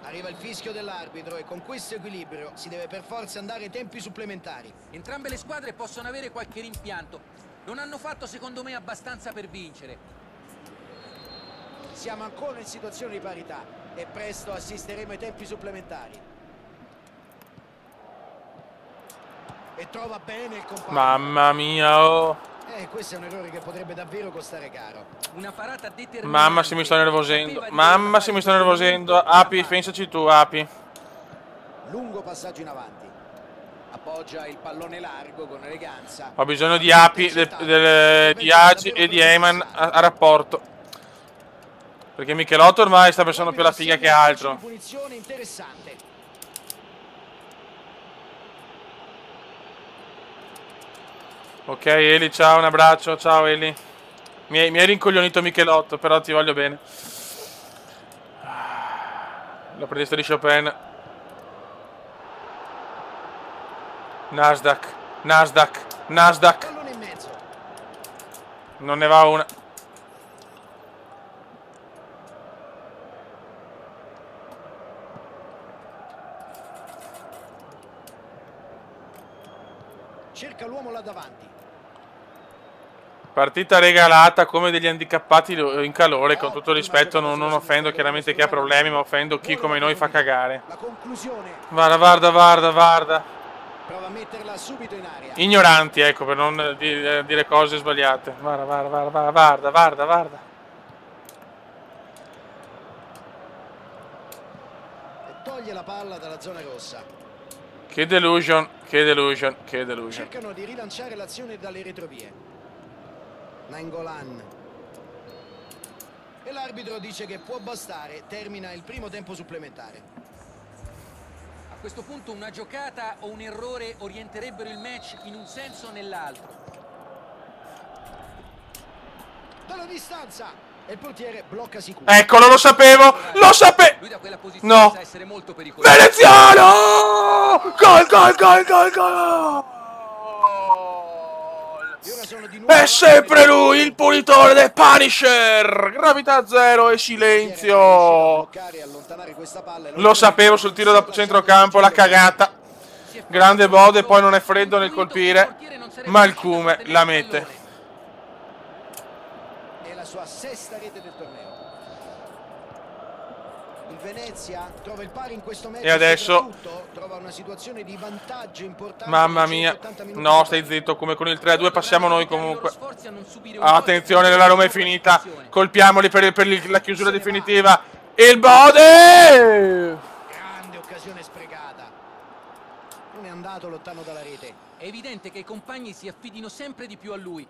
Arriva il fischio dell'arbitro e con questo equilibrio si deve per forza andare ai tempi supplementari. Entrambe le squadre possono avere qualche rimpianto. Non hanno fatto, secondo me, abbastanza per vincere. Siamo ancora in situazione di parità e presto assisteremo ai tempi supplementari. E trova bene il compagno. Mamma mia, oh. Questo è un errore che potrebbe davvero costare caro. Una parata determinante. Mamma se mi sto nervosendo. Mamma se mi sto nervosendo. Api, pensaci tu, Api. Lungo passaggio in avanti. Appoggia il pallone largo con eleganza. Ho bisogno di Api, di Agi e di Eyman a rapporto. Perché Michelotto ormai sta pensando più alla figa che altro. Punizione interessante. Ok Eli, ciao, un abbraccio, ciao Eli. Mi hai rincoglionito Michelotto, però ti voglio bene. La prendista di Chopin. Nasdaq, Nasdaq, Nasdaq. Pallone in mezzo. Non ne va una. Cerca l'uomo là davanti. Partita regalata come degli handicappati in calore, con tutto rispetto, non offendo chiaramente chi ha problemi, ma offendo chi come noi fa cagare. La conclusione. Guarda. Prova a metterla subito in aria. Ignoranti, ecco, per non dire cose sbagliate. Guarda. E toglie la palla dalla zona rossa. Che delusion. Cercano di rilanciare l'azione dalle retrovie. Nainggolan. E l'arbitro dice che può bastare, termina il primo tempo supplementare. A questo punto una giocata o un errore orienterebbero il match in un senso o nell'altro. Dalla distanza! E il portiere blocca sicuro. Eccolo, lo sapevo! Lui da quella posizione No! sa essere molto pericoloso. Veneziano! Gol! E ora sono di nuovo È sempre lui, il pulitore del Punisher! Gravità zero e silenzio! Lo sapevo sul tiro da centrocampo, la cagata. Grande Bode, poi non è freddo nel colpire, ma il Cume la mette. È la sua sesta rete del torneo. Il Venezia trova il pari in questo match. E adesso trova una situazione di vantaggio importante. Mamma mia. No, stai zitto, come con il 3-2 passiamo noi comunque. Attenzione, la Roma è finita. Colpiamoli per la chiusura definitiva. Il Bode! Grande occasione sprecata. Non è andato lontano dalla rete. È evidente che i compagni si affidino sempre di più a lui.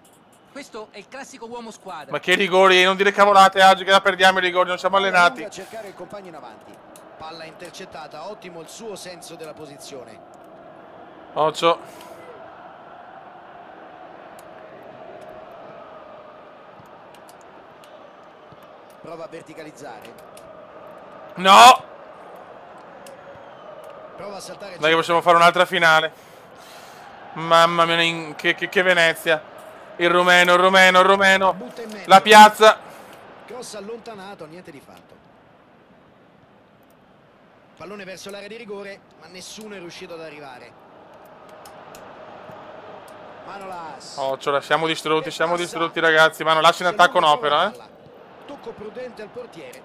Questo è il classico uomo squadra. Ma che rigori, non dire cavolate oggi che la perdiamo i rigori, non siamo allenati. A cercare il compagno in avanti. Palla intercettata, ottimo il suo senso della posizione. Occhio. Prova a verticalizzare. No! Prova a saltare. Dai che possiamo fare un'altra finale. Mamma mia, che Venezia. Il rumeno. La piazza. Cross allontanato, niente di fatto. Pallone verso l'area di rigore, ma nessuno è riuscito ad arrivare. Manolas. Occhio, siamo distrutti ragazzi. Manolas in attacco un'opera, Tocco prudente al portiere.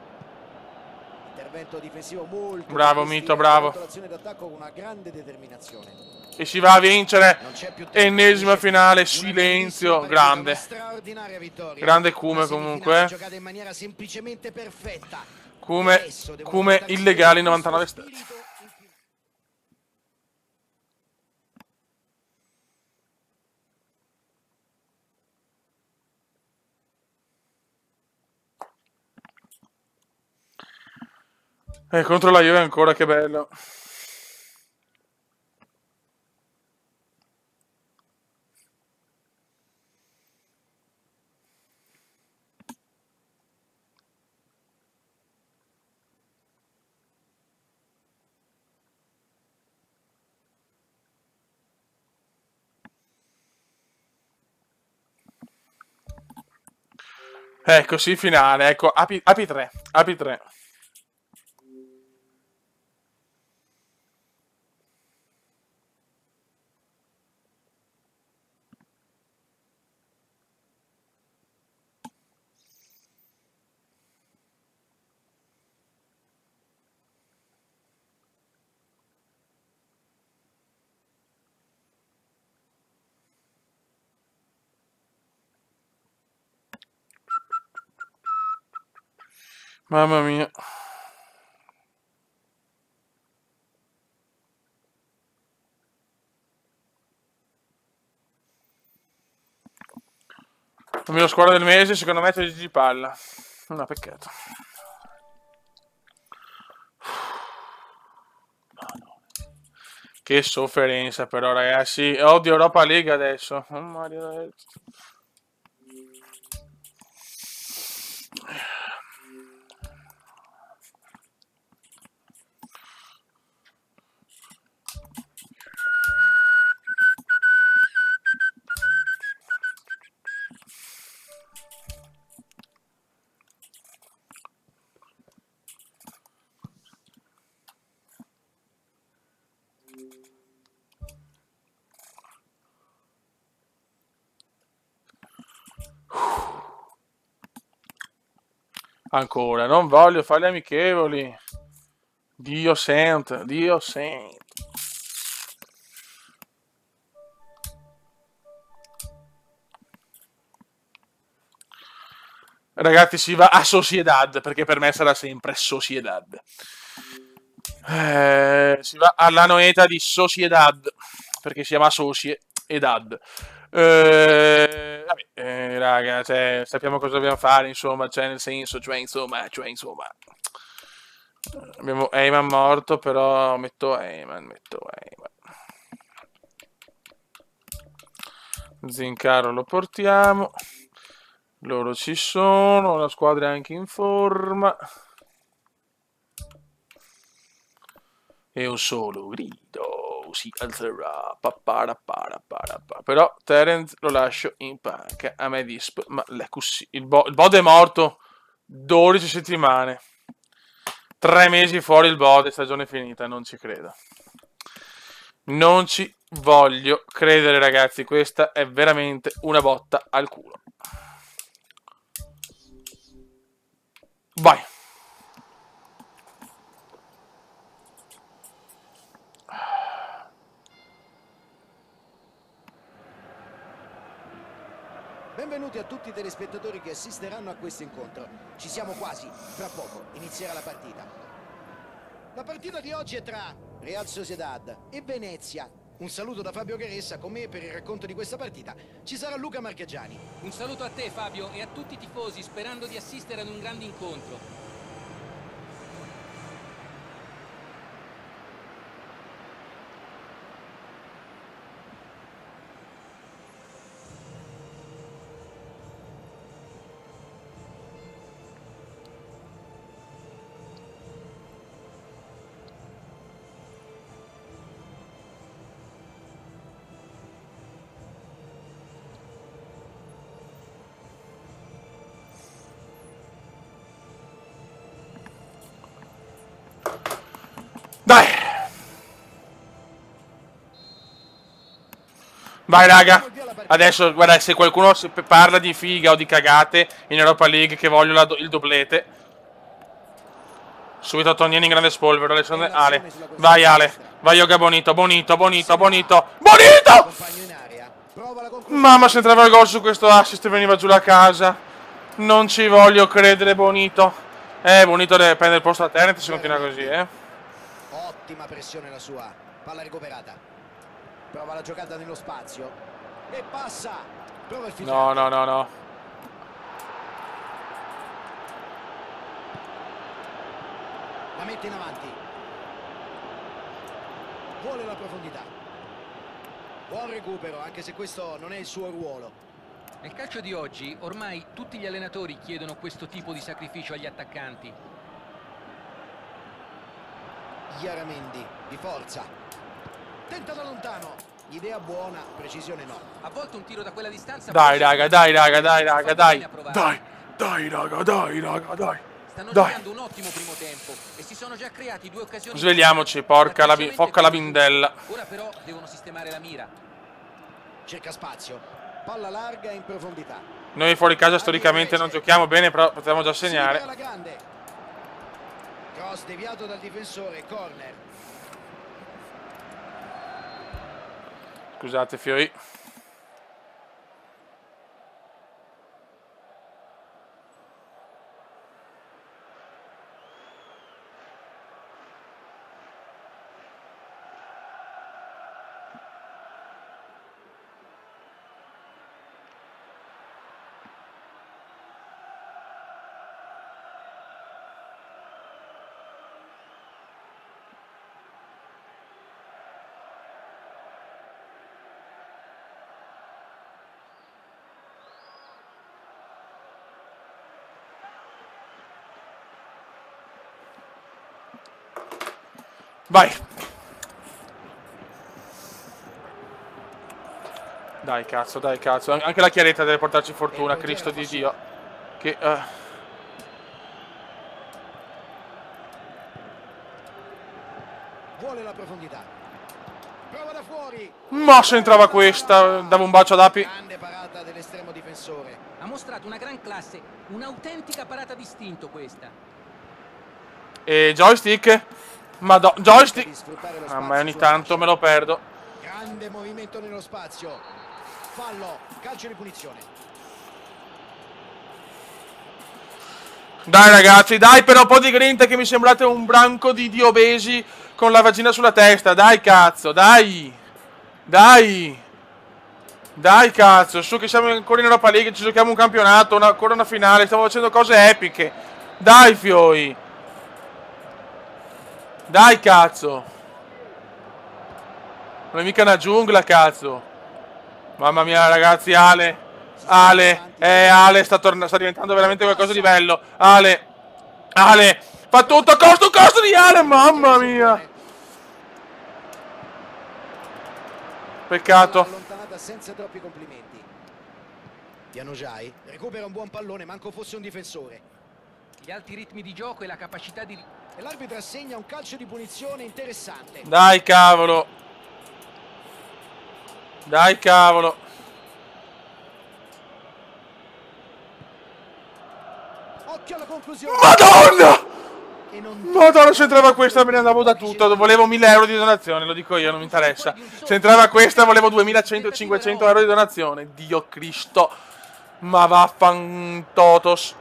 Intervento difensivo molto bravo Mito, bravo. L'azione d'attacco con una grande determinazione. E si va a vincere. Ennesima finale, silenzio. Grande. Straordinaria vittoria. Grande Cume comunque. Giocata in maniera semplicemente perfetta. Cume illegale 99 stat. Contro la Juve ancora, che bello. Ecco, sì, finale, ecco, api 3, api 3. Mamma mia. La mia squadra del mese, secondo me, è Gigi Palla. No, peccato. Che sofferenza però, ragazzi. Odio Europa League adesso. Oh, Mario. Ancora, non voglio fare le amichevoli. Dio santo, Dio santo. Ragazzi, si va a Sociedad, perché per me sarà sempre Sociedad. Si va alla Noeta di Sociedad, perché si chiama Sociedad. Vabbè, raga, cioè, sappiamo cosa dobbiamo fare, insomma, cioè, nel senso, insomma. Abbiamo Eyman morto, però metto Eyman. Zincaro lo portiamo. Loro ci sono, la squadra è anche in forma. E un solo grido si alzerà. Però Terence lo lascio in panca. A me disp, ma il Bode è morto 12 settimane. 3 mesi fuori il Bode, stagione finita, non ci credo. Non ci voglio credere, ragazzi, questa è veramente una botta al culo. Vai. Benvenuti a tutti i telespettatori che assisteranno a questo incontro. Ci siamo quasi, fra poco inizierà la partita. La partita di oggi è tra Real Sociedad e Venezia. Un saluto da Fabio Caressa. Con me per il racconto di questa partita ci sarà Luca Marchegiani. Un saluto a te Fabio e a tutti i tifosi, sperando di assistere ad un grande incontro. Dai! Vai raga! Adesso, guarda, se qualcuno parla di figa o di cagate in Europa League che voglio il doblete, subito Tonieni in grande spolvero. Alessandro Ale. Vai Ale. Vai Yoga Bonito. Bonito. Compagno in area. Prova la conclusione. Mamma, se entrava il gol su questo assist veniva giù la casa. Non ci voglio credere, Bonito. Bonito deve prendere il posto a Tenet se continua così, Ottima pressione la sua. Palla recuperata. Prova la giocata nello spazio. E passa. Prova il filtrato. No. La mette in avanti. Vuole la profondità. Buon recupero, anche se questo non è il suo ruolo. Nel calcio di oggi ormai tutti gli allenatori chiedono questo tipo di sacrificio agli attaccanti. Chiaramente di forza. Tenta da lontano. Idea buona, precisione no. A volte un tiro da quella distanza... Dai raga, dai. Stanno Dai. giocando un ottimo primo tempo e si sono già creati due occasioni. Svegliamoci, porca la focca la bindella. Ora però devono sistemare la mira. Cerca spazio. Palla larga in profondità. Noi fuori casa storicamente non giochiamo bene, però potevamo già segnare. Alla grande. Cross deviato dal difensore, corner. Scusate fioi. Vai. Dai cazzo. Anche la chiaretta deve portarci fortuna, Cristo di Dio. Che... Vuole la profondità. Prova da fuori. Ma se entrava questa, davo un bacio ad Api. Grande parata dell'estremo difensore. Ha mostrato una gran classe, un'autentica parata d'istinto questa. E joystick? Joystick! Di sfruttare lo Mamma, spazio ogni sulla tanto fascia. me lo perdo. Grande movimento nello spazio. Fallo, calcio di punizione. Dai ragazzi, dai però un po' di grinta che mi sembrate un branco di obesi con la vagina sulla testa. Dai cazzo, dai. Dai cazzo, su che siamo ancora in Europa League, ci giochiamo un campionato, ancora una finale, stiamo facendo cose epiche. Dai fioi. Dai cazzo. Non è mica una giungla cazzo. Mamma mia ragazzi, Ale sta diventando veramente qualcosa di bello. Ale, fa tutto a costo di Ale, mamma mia. Peccato. Allontanata senza troppi complimenti. Januzaj recupera un buon pallone, manco fosse un difensore. Gli alti ritmi di gioco e la capacità di... E l'arbitro assegna un calcio di punizione interessante. Dai cavolo. Occhio alla conclusione. Madonna! E non Madonna, se entrava questa me ne andavo da tutto. Volevo 1000 euro di donazione, lo dico io, non mi interessa. Se entrava questa volevo 2100, 500 euro di donazione. Dio Cristo. Ma vaffantotos.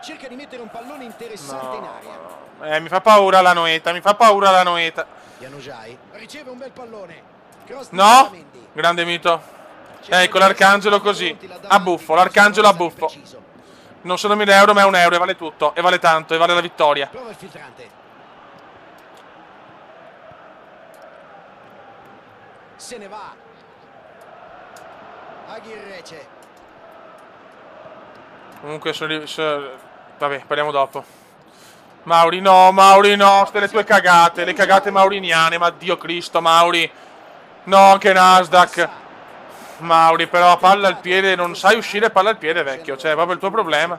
cerca di mettere un pallone interessante in aria. Mi fa paura la Noeta, mi fa paura la Noeta. Januzaj riceve un bel pallone. Cross di No? Otamendi. Grande Mito. Ecco l'Arcangelo così. A buffo, l'Arcangelo a buffo. Non sono 1000 euro, ma è 1 euro e vale tutto. E vale tanto, e vale la vittoria. Prova il filtrante. Se ne va. Aguirre. Comunque vabbè, parliamo dopo. Mauri no, ste le tue cagate, le cagate mauriniane, ma Dio Cristo, Mauri. No, anche Nasdaq. Mauri, però palla al piede, non sai uscire palla al piede, vecchio, cioè è proprio il tuo problema.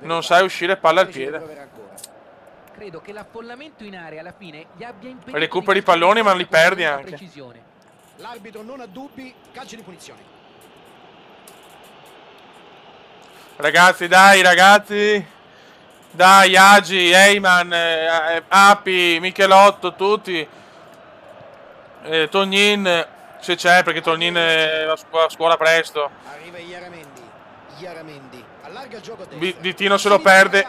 Non sai uscire palla al piede. Credo che l'affollamento in area alla fine gli abbia impedito Recuperi i palloni, ma li perdi anche. precisione. L'arbitro non ha dubbi, calcio di punizione. Ragazzi, dai, ragazzi. Dai, Agi, Eyman, Api, Michelotto, tutti. Tognin, se c'è, perché Tognin va a scuola presto. Arriva Iaramendi. Allarga il gioco a destra. Ditino se lo perde.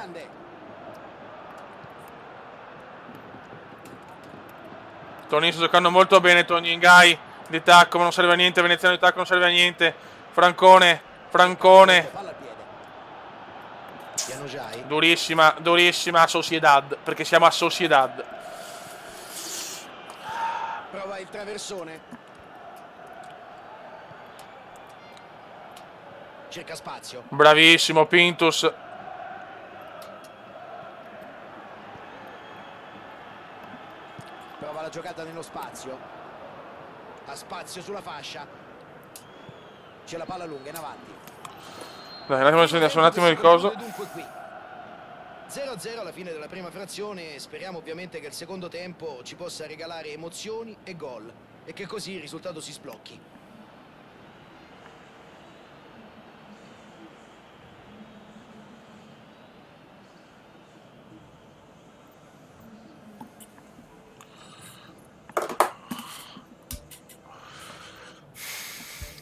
Tognin sta giocando molto bene, Tognin, Gai di tacco, ma non serve a niente, Veneziano di tacco non serve a niente. Francone. Palla al piede. Januzaj. Durissima Sociedad, perché siamo a Sociedad. Prova il traversone. Cerca spazio. Bravissimo Pintus. Prova la giocata nello spazio. Ha spazio sulla fascia. C'è la palla lunga in avanti. Dai, un attimo il coso. Dunque qui 0-0 alla fine della prima frazione. Speriamo ovviamente che il secondo tempo ci possa regalare emozioni e gol e che così il risultato si sblocchi.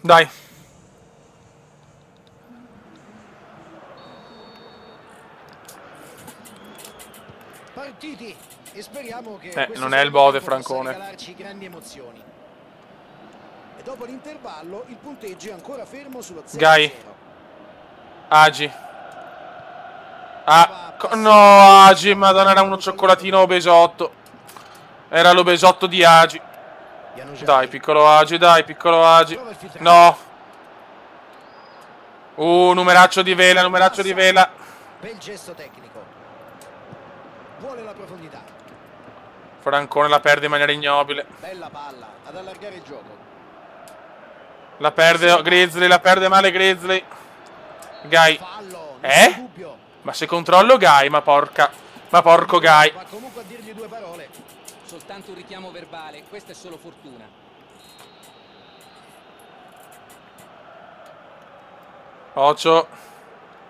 Dai. Partiti e speriamo che non è il Bode, Francone. regalarci grandi emozioni. E dopo l'intervallo il punteggio è ancora fermo sullo 0-0. Gai. Agi. No, Agi, madonna, era uno cioccolatino obesotto. Era l'obesotto di Agi. Dai, piccolo Agi, No. Numeraccio di vela, Bel gesto tecnico. Vuole la profondità. Francone la perde in maniera ignobile. Bella palla ad allargare il gioco. La perde Grizzly, la perde male Grizzly. Gai. Fallo, non c'è dubbio. Ma se controllo Gai, ma porco Gai. Va comunque a dirgli due parole. Soltanto un richiamo verbale, questa è solo fortuna. Occhio.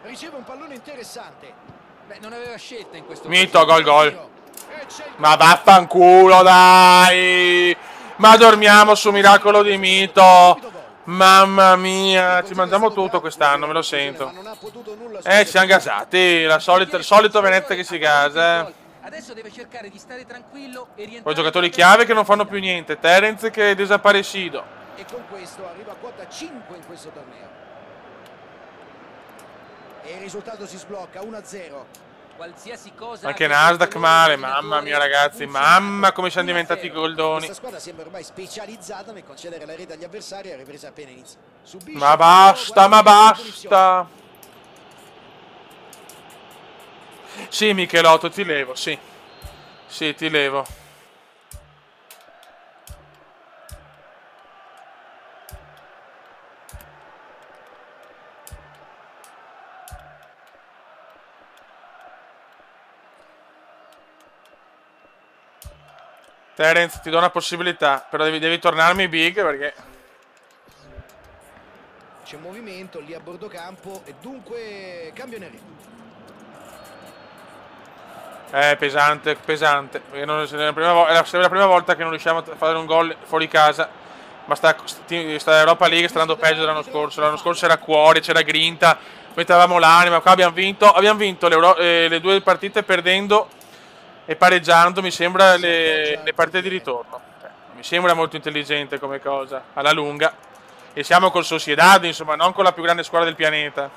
Riceve un pallone interessante. Beh, non aveva scelta in questo Mito, gol. E c'è il Ma vaffanculo, dai. Ma dormiamo su miracolo di Mito. Mamma mia, ci mangiamo tutto quest'anno, me lo sento. Ci siamo gasati, il solito Venezia che si gasa. Adesso deve cercare di stare tranquillo e rientrare. Poi giocatori chiave che non fanno più niente. Terence che è desaparecido. E con questo arriva a quota 5 in questo torneo. E il risultato si sblocca 1-0. Qualsiasi cosa. Anche Nasdaq male, mamma mia ragazzi, mamma come siamo diventati goldoni. Questa squadra sembra ormai specializzata nel concedere la rete agli avversari a ripresa appena inizia. Subisce Ma basta. Sì, Michelotto, ti levo, sì. Sì, ti levo. Terence, ti do una possibilità, però devi tornarmi big perché... C'è movimento lì a bordo campo e dunque cambio nel ritmo. Pesante. Perché non, è la prima volta che non riusciamo a fare un gol fuori casa Ma sta Europa League sta andando peggio dell'anno scorso. L'anno scorso era cuore, c'era grinta, mettevamo l'anima. Qua abbiamo vinto le 2 partite perdendo e pareggiando, mi sembra, le partite di ritorno. Mi sembra molto intelligente come cosa, alla lunga. E siamo col Sociedad, insomma, non con la più grande squadra del pianeta.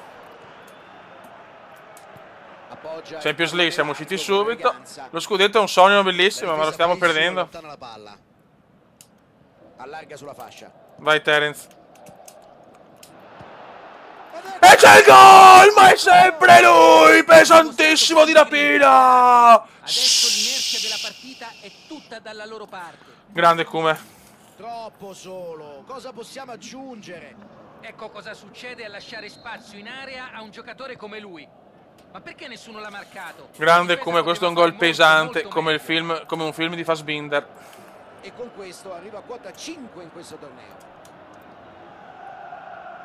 Champions League siamo usciti subito. Lo scudetto è un sogno bellissimo, ma lo stiamo perdendo. Allarga sulla fascia. Vai Terence. E c'è il gol! Ma è sempre lui! Pesantissimo di rapina! Adesso l'inerzia della partita è tutta dalla loro parte. Grande Kume. Troppo solo. Cosa possiamo aggiungere? Ecco cosa succede a lasciare spazio in area a un giocatore come lui. Ma perché nessuno l'ha marcato? Grande Kume, questo è un gol pesante, come un film di Fassbinder. E con questo arriva a quota 5 in questo torneo.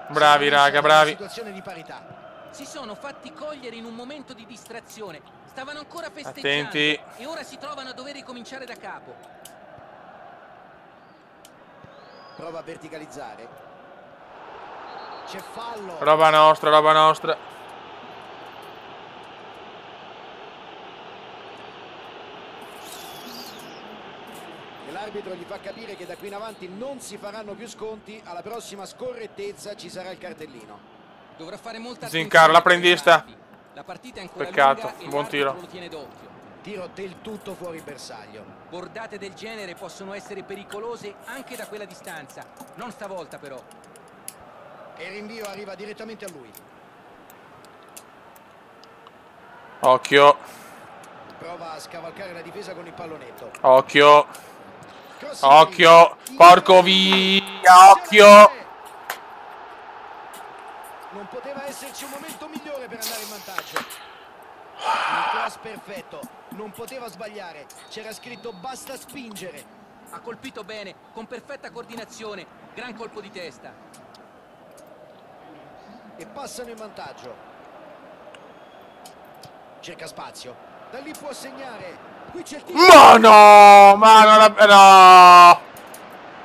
Bravi raga, bravi. Situazione di parità. Si sono fatti cogliere in un momento di distrazione. Stavano ancora festeggiando. Attenti. E ora si trovano a dover ricominciare da capo. Prova a verticalizzare. C'è fallo. Roba nostra, roba nostra. L'arbitro gli fa capire che da qui in avanti non si faranno più sconti, alla prossima scorrettezza ci sarà il cartellino. Dovrà fare molta Zincar, l'apprendista. La partita è ancora Peccato, lunga e buon tiro. lo tiene d'occhio. Tiro del tutto fuori bersaglio. Bordate del genere possono essere pericolose anche da quella distanza. Non stavolta però. E il rinvio arriva direttamente a lui. Occhio. Prova a scavalcare la difesa con il pallonetto. Occhio. Occhio, porco via, occhio. Non poteva esserci un momento migliore per andare in vantaggio. Il cross perfetto, non poteva sbagliare. C'era scritto basta spingere. Ha colpito bene, con perfetta coordinazione. Gran colpo di testa. E passano in vantaggio. Cerca spazio. Da lì può segnare. Qui c'è il tiro. No,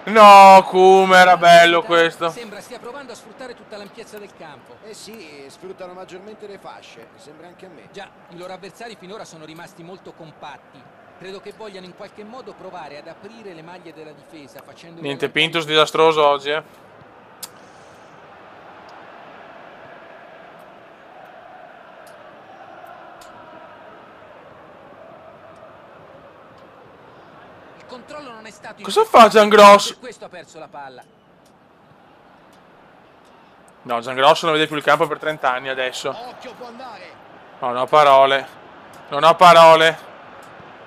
no, come era bello questo. Sembra stia provando a sfruttare tutta l'ampiezza del campo. Eh sì, sfruttano maggiormente le fasce, sembra anche a me. Già, i loro avversari finora sono rimasti molto compatti. Credo che vogliano in qualche modo provare ad aprire le maglie della difesa facendo... Niente, Pintus disastroso oggi, Il controllo non è stato... Cosa fa Giangrosso? Per questo ha perso la palla. No, Giangrosso non vede più il campo per 30 anni adesso. Occhio, può andare. Non ho parole. Non ho parole.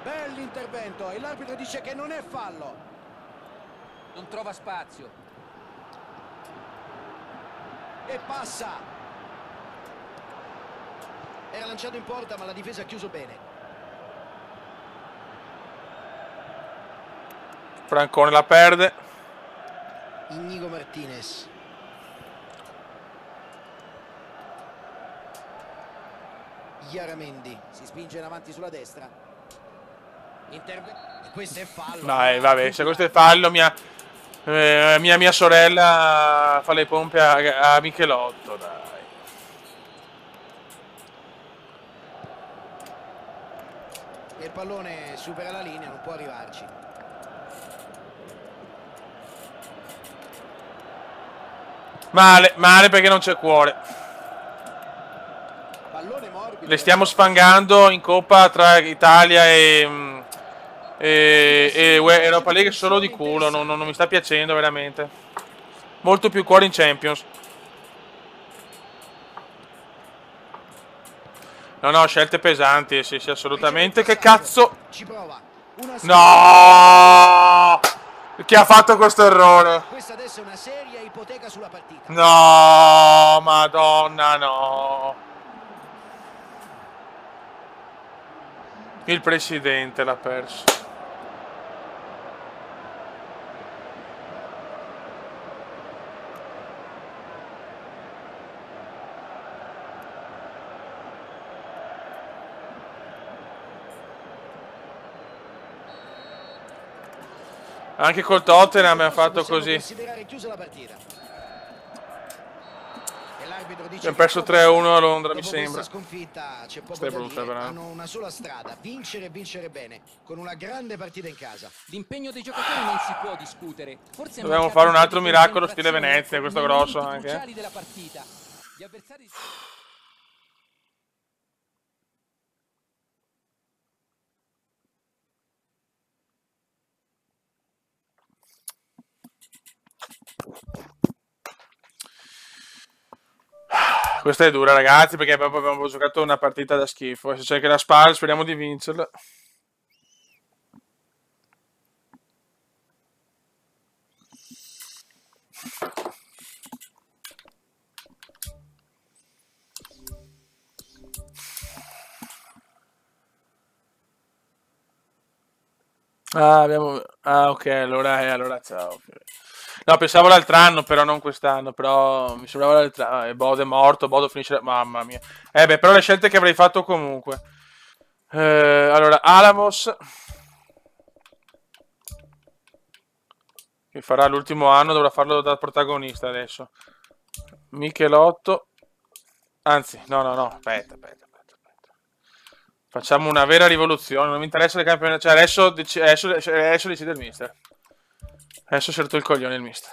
Bell'intervento e l'arbitro dice che non è fallo. Non trova spazio. E passa. Era lanciato in porta ma la difesa ha chiuso bene. Francone la perde. Inigo Martinez. Chiaramendi si spinge in avanti sulla destra. Questo è fallo. Dai, vabbè, se questo è fallo, mia sorella fa le pompe a Michelotto, dai. E il pallone supera la linea, non può arrivarci. Male perché non c'è cuore. Pallone morbido. Le stiamo sfangando in Coppa tra Italia e Europa League solo di culo, non mi sta piacendo veramente. Molto più cuore in Champions. No, scelte pesanti, sì, assolutamente. Che cazzo? Ci prova. No! Chi ha fatto questo errore? Questa adesso è una seria ipoteca sulla partita. No, madonna, no. Il presidente l'ha perso. Anche col Tottenham abbiamo fatto Possiamo così. considerare chiusa la partita. E l'arbitro dice Abbiamo perso 3-1 a Londra, mi dopo sembra. questa sconfitta c'è poco Questa è da brutta, dire. però. Hanno una sola strada, vincere e vincere bene, con una grande partita in casa. L'impegno dei giocatori non si può discutere. Forse è Dobbiamo mancato fare un po' altro di miracolo stile concentrazione, Venezia, questo nei grosso momenti anche. cruciali della partita. Gli avversari... Questa è dura, ragazzi, perché proprio abbiamo giocato una partita da schifo. Adesso c'è che la Spal, speriamo di vincerla. Ah, ok, allora ciao. No, pensavo l'altro anno, però non quest'anno, però mi sembrava l'altro anno. Bodo è morto, Bodo finisce... Mamma mia. Beh, però le scelte che avrei fatto comunque. Allora, Alamos, che farà l'ultimo anno, dovrà farlo da protagonista adesso. Michelotto. Anzi, no, aspetta. Facciamo una vera rivoluzione, non mi interessa il campionato, cioè adesso decide il mister. Adesso ho scelto il coglione il mister.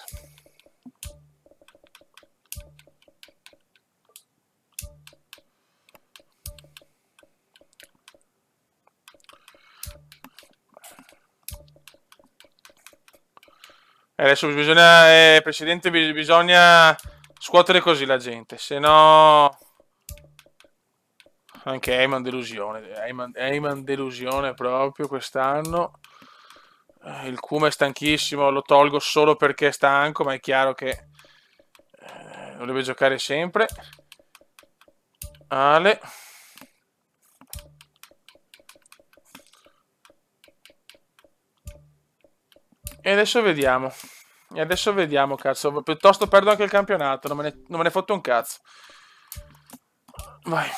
Adesso bisogna, presidente, bisogna scuotere così la gente, se no... Anche Eyman delusione, Eyman delusione proprio quest'anno. Il Kuma è stanchissimo, lo tolgo solo perché è stanco, ma è chiaro che lo deve giocare sempre. Ale. E adesso vediamo, cazzo. Piuttosto perdo anche il campionato, non me ne fotto un cazzo. Vai.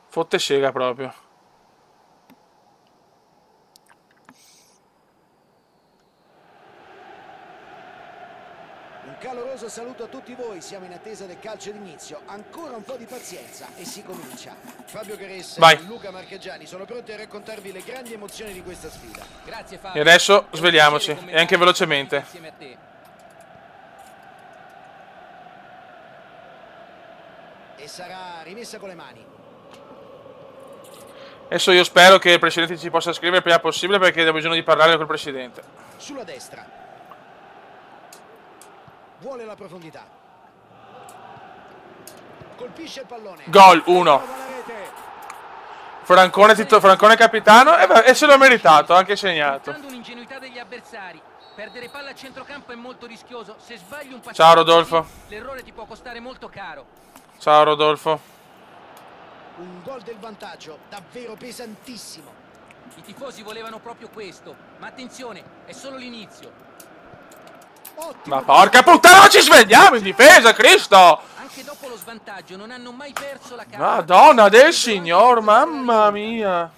Fotte sega proprio. Un caloroso saluto a tutti voi, siamo in attesa del calcio d'inizio. Ancora un po' di pazienza e si comincia. Fabio Caressa e Luca Marchegiani sono pronti a raccontarvi le grandi emozioni di questa sfida. Grazie E Fabio. adesso svegliamoci, e anche velocemente. Insieme a te. E sarà rimessa con le mani. Adesso io spero che il presidente ci possa scrivere il prima possibile, perché ho bisogno di parlare col presidente. Sulla destra. Vuole la profondità. Colpisce il pallone. Gol 1. Francone capitano e se l'ha meritato, anche segnato. Un'ingenuità degli avversari. Perdere palla a centrocampo è molto rischioso. Se sbagli un passaggio, Ciao Rodolfo. l'errore ti può costare molto caro. Ciao Rodolfo. Un gol del vantaggio, davvero pesantissimo. I tifosi volevano proprio questo, ma attenzione, è solo l'inizio. Ottimo. Ma porca puttana, ma ci svegliamo in difesa, Cristo! Anche dopo lo svantaggio non hanno mai perso la calma. Madonna del signor, mamma mia.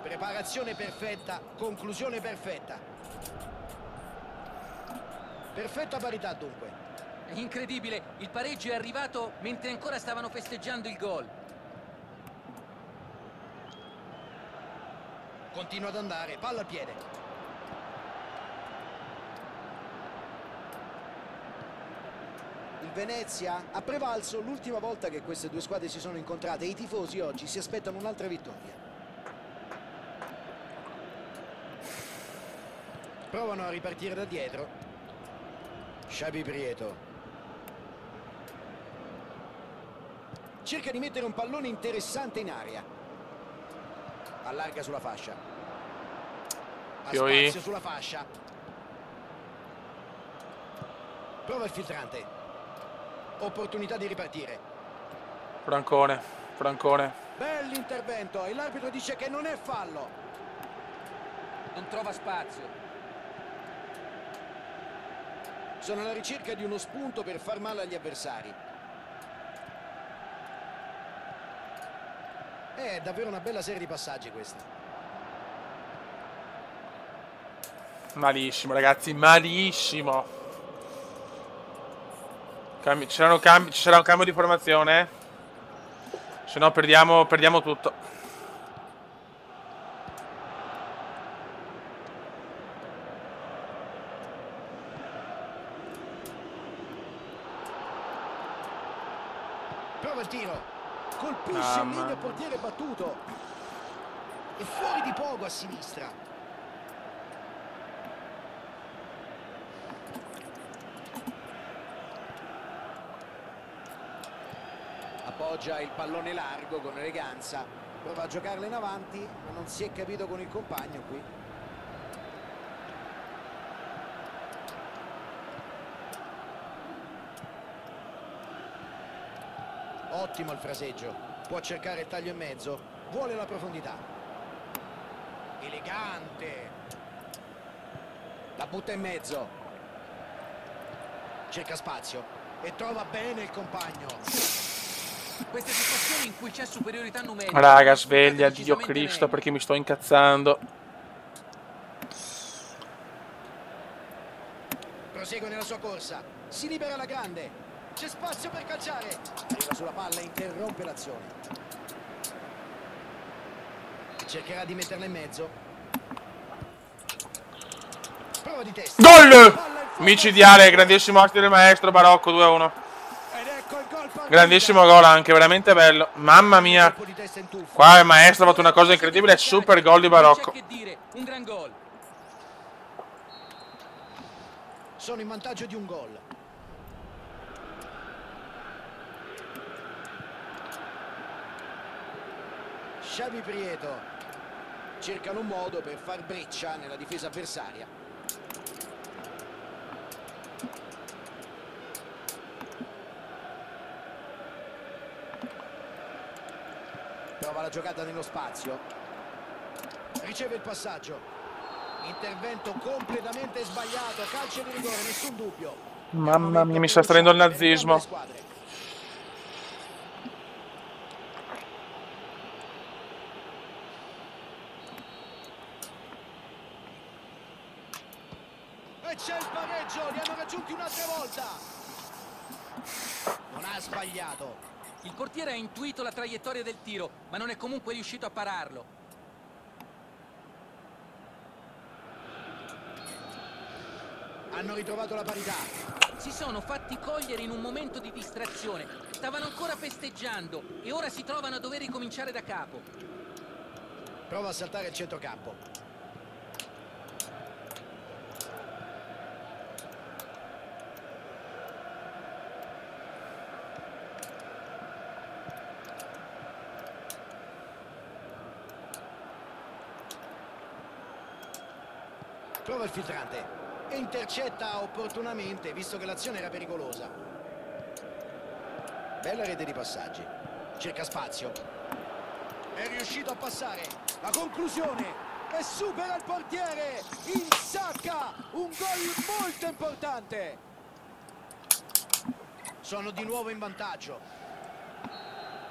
Preparazione perfetta, conclusione perfetta. Perfetta parità dunque. È incredibile, il pareggio è arrivato mentre ancora stavano festeggiando il gol. Continua ad andare, palla al piede. Il Venezia ha prevalso l'ultima volta che queste due squadre si sono incontrate e i tifosi oggi si aspettano un'altra vittoria. Provano a ripartire da dietro. Xabi Prieto. Cerca di mettere un pallone interessante in aria. Allarga sulla fascia. Ha spazio sulla fascia. Prova il filtrante. Opportunità di ripartire. Francone. Bell'intervento e l'arbitro dice che non è fallo. Non trova spazio. Sono alla ricerca di uno spunto per far male agli avversari. È davvero una bella serie di passaggi questa. Malissimo, ragazzi, malissimo. Ci sarà un cambio di formazione? Se no perdiamo tutto. Prova il tiro. Colpisce il legno portiere battuto. E fuori di poco a sinistra. Appoggia il pallone largo con eleganza. Prova a giocarla in avanti, ma non si è capito con il compagno qui. Ottimo il fraseggio. Può cercare il taglio in mezzo. Vuole la profondità. Elegante. La butta in mezzo. Cerca spazio. E trova bene il compagno. Queste situazioni in cui c'è superiorità numerica. Raga, sveglia, Dio Cristo, perché mi sto incazzando. Prosegue nella sua corsa. Si libera la grande. C'è spazio per calciare. Arriva sulla palla e interrompe l'azione. Cercherà di metterla in mezzo. Prova di testa. Gol! Micidiale, grandissimo astio del maestro, Barocco 2-1. Ed ecco il gol partita. Grandissimo gol anche, veramente bello. Mamma mia. Colpo di testa in tuffo. Qua il maestro ha fatto una cosa incredibile, super gol di Barocco. C'è che dire, un gran gol. Sono in vantaggio di un gol. Xavi Prieto cercano un modo per far breccia nella difesa avversaria. Prova la giocata nello spazio. Riceve il passaggio. Intervento completamente sbagliato. Calcio di rigore, nessun dubbio. Mamma mia, mi sta traendo il nazismo. E c'è il pareggio, li hanno raggiunti un'altra volta. Non ha sbagliato. Il portiere ha intuito la traiettoria del tiro, ma non è comunque riuscito a pararlo. Hanno ritrovato la parità. Si sono fatti cogliere in un momento di distrazione. Stavano ancora festeggiando e ora si trovano a dover ricominciare da capo. Prova a saltare il centrocampo. Prova il filtrante e intercetta opportunamente, visto che l'azione era pericolosa. Bella rete di passaggi. Cerca spazio. È riuscito a passare. La conclusione. E supera il portiere. Insacca. Un gol molto importante. Sono di nuovo in vantaggio.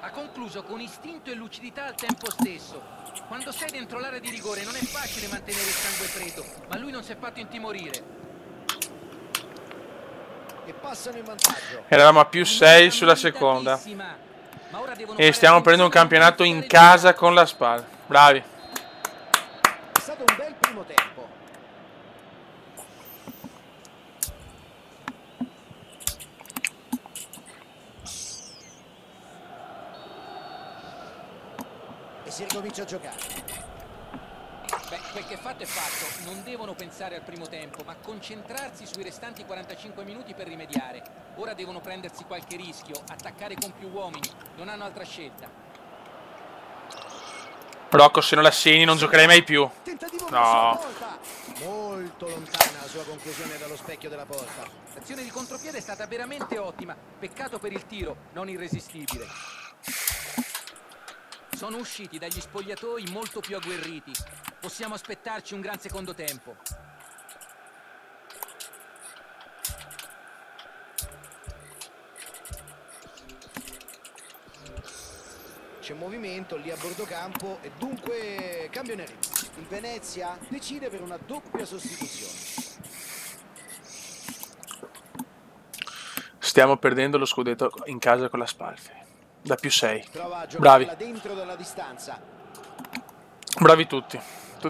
Ha concluso con istinto e lucidità al tempo stesso. Quando sei dentro l'area di rigore non è facile mantenere il sangue freddo, ma lui non si è fatto intimorire. E passano in vantaggio. Eravamo a più 6 sulla seconda. E stiamo prendendo un campionato in casa con la SPAL. Bravi. È stato un bel primo tempo. E si ricomincia a giocare. Beh, quel che è fatto è fatto. Non devono pensare al primo tempo, ma concentrarsi sui restanti 45 minuti per rimediare. Ora devono prendersi qualche rischio, attaccare con più uomini. Non hanno altra scelta. Rocco, se non la segni non giocherei mai più. No. Molto lontana la sua conclusione dallo specchio della porta. L'azione di contropiede è stata veramente ottima. Peccato per il tiro, non irresistibile. Sono usciti dagli spogliatoi molto più agguerriti. Possiamo aspettarci un gran secondo tempo. c'è movimento lì a bordo campo e dunque cambiano il ritmo. Il Venezia decide per una doppia sostituzione. Stiamo perdendo lo scudetto in casa con la Spalfi. Da +6. Bravi. Bravi. Dentro dalla distanza. Bravi tutti.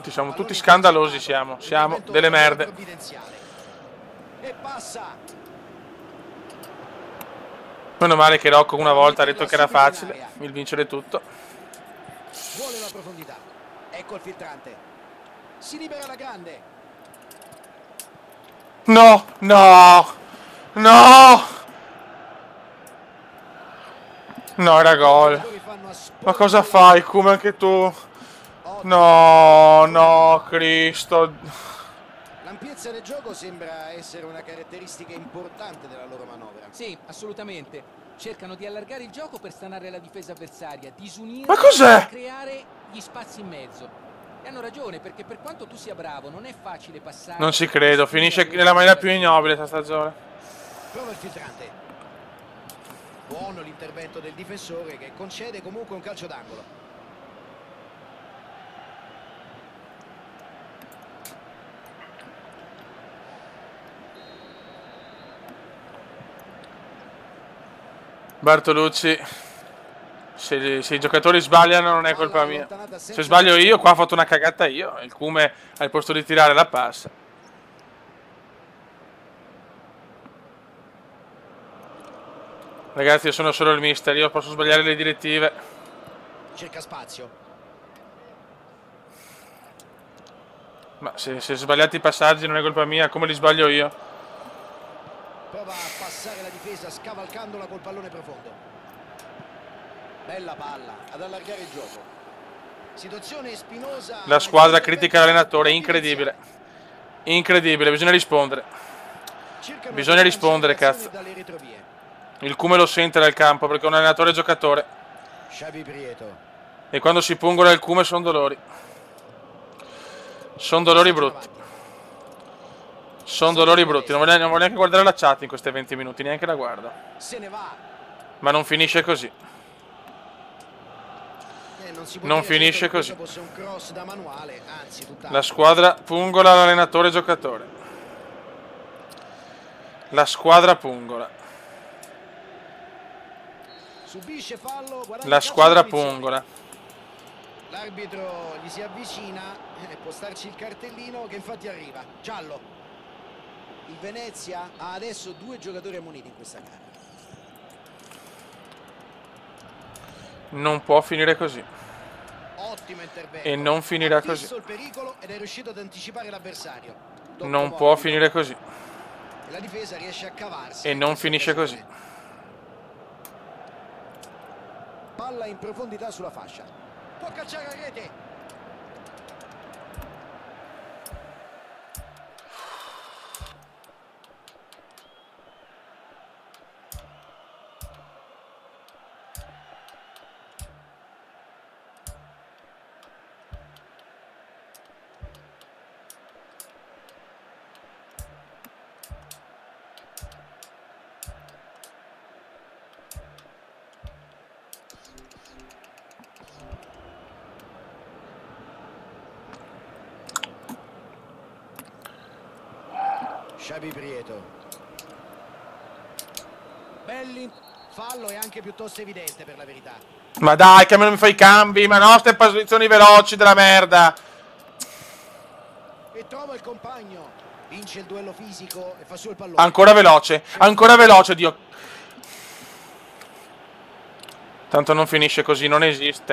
Siamo tutti scandalosi, siamo delle merde. E passa. Meno male che Rocco una volta ha detto che era facile il vincere tutto. Vuole la profondità. Ecco il filtrante. Si libera la grande. No, no, no. No, era gol. Ma cosa fai, come anche tu? No, no, Cristo. L'ampiezza del gioco sembra essere una caratteristica importante della loro manovra. Sì, assolutamente. Cercano di allargare il gioco per stanare la difesa avversaria, disunire Ma cos'è? e creare gli spazi in mezzo. E hanno ragione, perché per quanto tu sia bravo, non è facile passare... Non ci credo, finisce nella maniera più ignobile questa stagione. Prova il filtrante. Buono l'intervento del difensore che concede comunque un calcio d'angolo. Bartolucci, se i giocatori sbagliano non è colpa mia. Se sbaglio io, qua ho fatto una cagata io. Il Cume al posto di tirare la passa. Ragazzi, io sono solo il mister, io posso sbagliare le direttive. Cerca spazio. Ma se sbagliate i passaggi non è colpa mia, come li sbaglio io? Prova a passare la difesa scavalcandola col pallone profondo. Bella palla, ad allargare il gioco. Situazione spinosa. La squadra critica l'allenatore, incredibile. Incredibile, bisogna rispondere. Bisogna rispondere, cazzo. Il Cume lo sente dal campo perché è un allenatore giocatore. Xavi Prieto. E quando si pungola il Cume sono dolori. Sono dolori brutti. Sono dolori brutti, non voglio neanche guardare la chat in questi 20 minuti, neanche la guardo. Se ne va. Ma non finisce così. Non finisce così. Un cross da manuale, anzi, la squadra pungola l'allenatore giocatore. La squadra pungola. Subisce fallo, la squadra pungola. L'arbitro gli si avvicina e può starci il cartellino che infatti arriva. Giallo. Il Venezia ha adesso 2 giocatori ammoniti in questa gara. Non può finire così. Ottimo intervento. E non finirà così. Ha visto il pericolo ed è riuscito ad anticipare l'avversario. Non può finire così. E la difesa riesce a cavarsi. E non finisce così. Palla in profondità sulla fascia. Può calciare a rete. Xavi Prieto. Belli. Fallo è anche piuttosto evidente per la verità. Ma dai, che non mi fai i cambi, ma no, ste posizioni veloci della merda. E trova il compagno. Vince il duello fisico e fa su il pallone. Ancora veloce, Dio. Tanto non finisce così, non esiste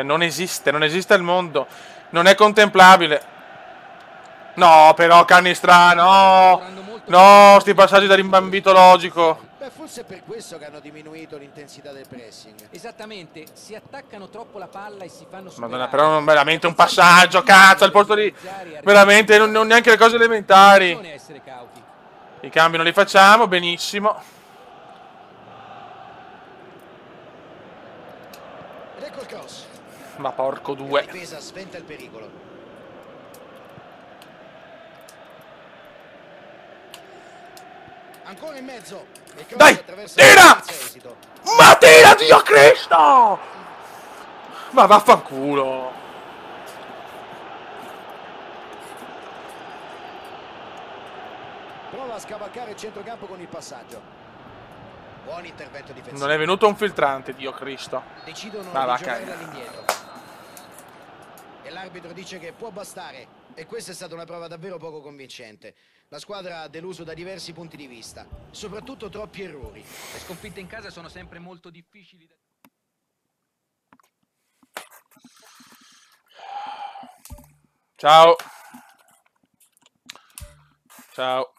al mondo. Non è contemplabile. No, però Cannistra, no, sti passaggi da rimbambito logico. Beh, forse è per questo che hanno diminuito l'intensità del pressing. Esattamente, si attaccano troppo la palla e si fanno superare. Madonna, però non veramente un passaggio, cazzo, al posto di... Veramente, non neanche le cose elementari. I cambi non li facciamo, benissimo. Ed ecco il cross. Ma porco due. La difesa sventa il pericolo. Ancora in mezzo. Dai, tira! Ma tira, Dio Cristo! Ma vaffanculo. Prova a scavalcare il centrocampo con il passaggio. Buon intervento difensivo. Non è venuto un filtrante, Dio Cristo. Decidono di va, giocare cagare. dall'indietro. E l'arbitro dice che può bastare. E questa è stata una prova davvero poco convincente. La squadra ha deluso da diversi punti di vista, soprattutto troppi errori. Le sconfitte in casa sono sempre molto difficili da... Ciao. Ciao.